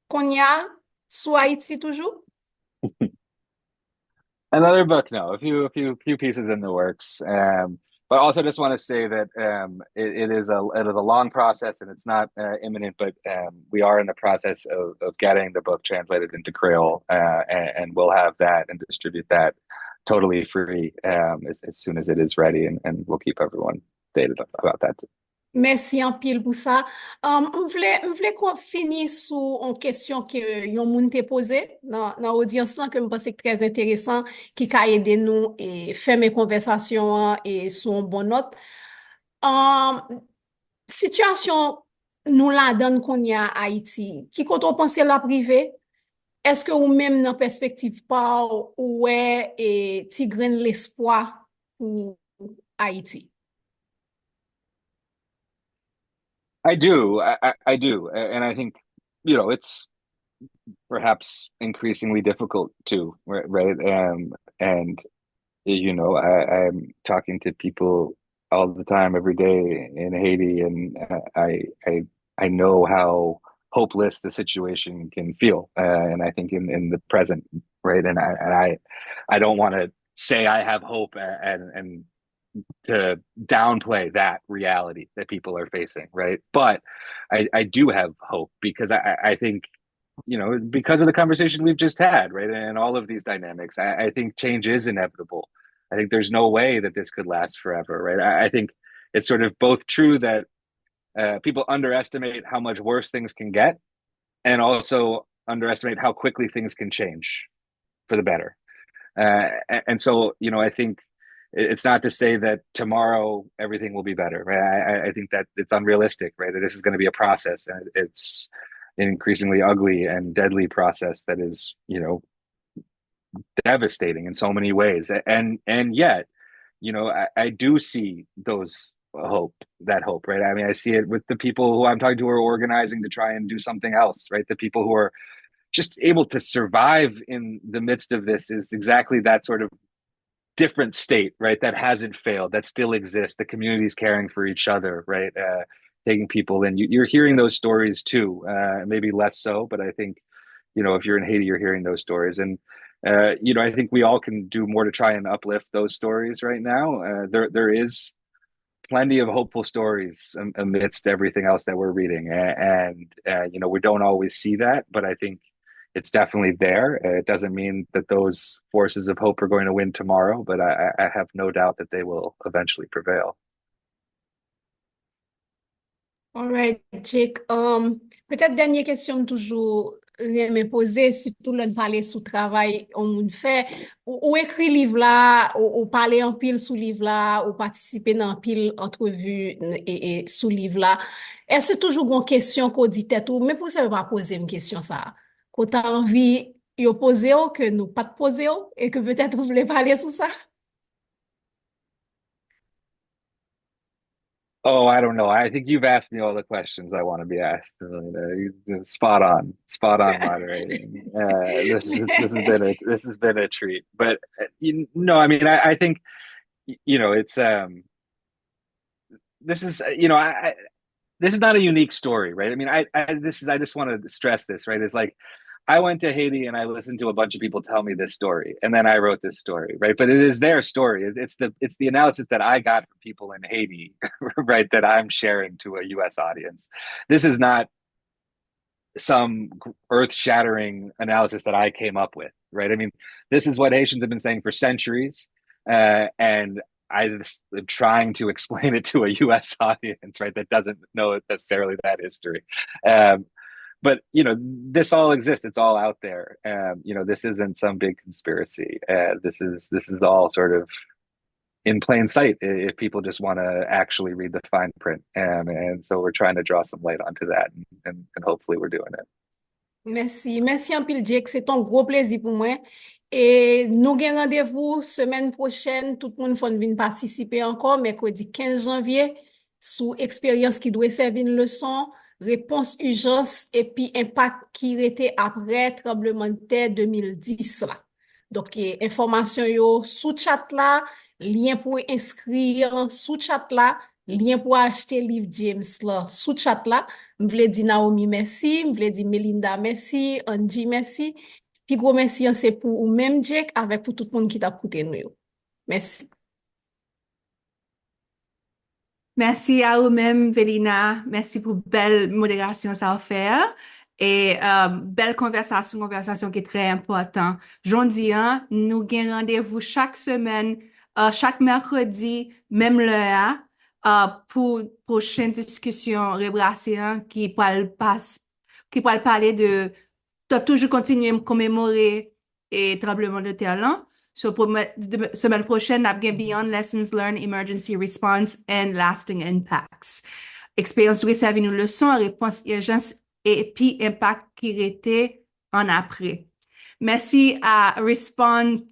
Qu'on y a sur Haïti toujours? Another book, no, a few pieces in the works. But also just want to say that it is a long process and it's not imminent, but we are in the process of getting the book translated into Creole, and we'll have that and distribute that totally free as soon as it is ready, and we'll keep everyone updated about that too. Merci en pile pour ça. M'vle qu'on finisse sur une question que yon moun te posé dans l'audience là que me pense que très intéressant qui ka aider nous et faire mes conversations et sur une bonne note. Situation nous la donne qu'on y a Haïti. Qui quand on pense la privée, est-ce que ou même dans perspective pas ouais et ti grain l'espoir pour Haïti? I do. I do. And I think, it's perhaps increasingly difficult to, right? And, I'm talking to people all the time, every day in Haiti, and I know how hopeless the situation can feel. And I think in the present, right? And I don't want to say I have hope and to downplay that reality that people are facing, right? But I do have hope because I think, because of the conversation we've just had, right? And all of these dynamics, I think change is inevitable. I think there's no way that this could last forever, right? I think it's sort of both true that people underestimate how much worse things can get and also underestimate how quickly things can change for the better. And so, I think it's not to say that tomorrow everything will be better, right? I think that it's unrealistic, right? That this is going to be a process, and it's an increasingly ugly and deadly process that is, devastating in so many ways. And yet, I do see that hope, right? I mean, I see it with the people who I'm talking to who are organizing to try and do something else, right? The people who are just able to survive in the midst of this is exactly that sort of different state, right? That hasn't failed, that still exists. The community's caring for each other, right? Taking people in. You're hearing those stories too, maybe less so, but I think, if you're in Haiti, you're hearing those stories. And I think we all can do more to try and uplift those stories right now. There is plenty of hopeful stories amidst everything else that we're reading, and we don't always see that, but I think it's definitely there. It doesn't mean that those forces of hope are going to win tomorrow, but I have no doubt that they will eventually prevail. Alright, Jake. Peut-être dernière question toujours me poser, surtout l'on parler sous travail on moun fait. Ou écrit livre là, ou parler en pile sous livre là, ou participer dans pile entrevue et sous livre là. Est-ce toujours une question qu'on dit tête ou, mais pour ça, pas poser une question ça. Quand t'as envie, yo poser ou que nous pas te poser ou, et que peut-être vous voulez parler sous ça? Oh, I don't know. I think you've asked me all the questions I want to be asked. You're spot on moderating. This has been a treat. But I mean, I think it's this is this is not a unique story, right? I mean, I just want to stress this, right? It's like I went to Haiti and I listened to a bunch of people tell me this story, and then I wrote this story, right? But it is their story. It's the analysis that I got from people in Haiti, right? That I'm sharing to a U.S. audience. This is not some earth-shattering analysis that I came up with, right? I mean, this is what Haitians have been saying for centuries, and I just am trying to explain it to a U.S. audience, right? That doesn't know necessarily that history. But this all exists. It's all out there. This isn't some big conspiracy. This is all sort of in plain sight if people just want to actually read the fine print. And so we're trying to draw some light onto that, and hopefully we're doing it. Merci. Merci en pile, Jake. C'est un gros plaisir pour moi. Et nous avons rendez-vous semaine prochaine. Tout le monde va venir participer encore, mercredi 15 janvier, sous expérience qui doit servir une leçon, réponse urgence et puis impact qui était après tremblement de terre 2010 là. Donc, information yo sous chat là, lien pour inscrire sous chat là, lien pour acheter livre James là, sous chat là. M'vle di Naomi merci, m'vle di Melinda merci, Angie merci. Puis gros merci c'est pour ou même Jake avec pour tout le monde qui t'a écouté nous. Yo. Merci. Merci à vous-même, Velina. Merci pour belle modération ça a faire. Et belle conversation qui est très importante. Jeudi, hein, nous avons rendez-vous chaque semaine, chaque mercredi, même l'heure, pour prochaine discussion, révélation qui pourra parler de toujours continuer à commémorer et tremblement de terre là. So, pour semaine prochaine, nous avons Beyond Lessons Learned, Emergency Response and Lasting Impacts. Expérience doit servir une leçon, réponse urgence et puis impact qui était en après. Merci à Response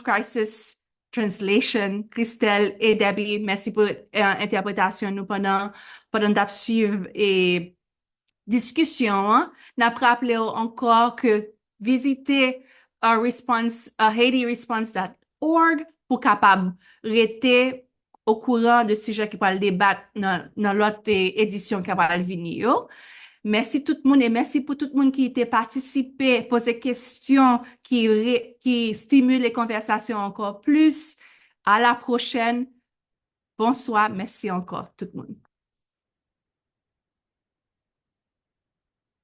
Crisis Translation, Christelle et Debbie. Merci pour l'interprétation nous pendant suivre et discussion. Hein? N'a rappelé encore que visiter HaitiResponse.org pour capable rester au courant de sujets qui parlent débattre dans l'autre édition qui va venir. Merci tout le monde et merci pour tout le monde qui était participé, posé questions, qui stimule les conversations encore plus. À la prochaine. Bonsoir. Merci encore tout le monde.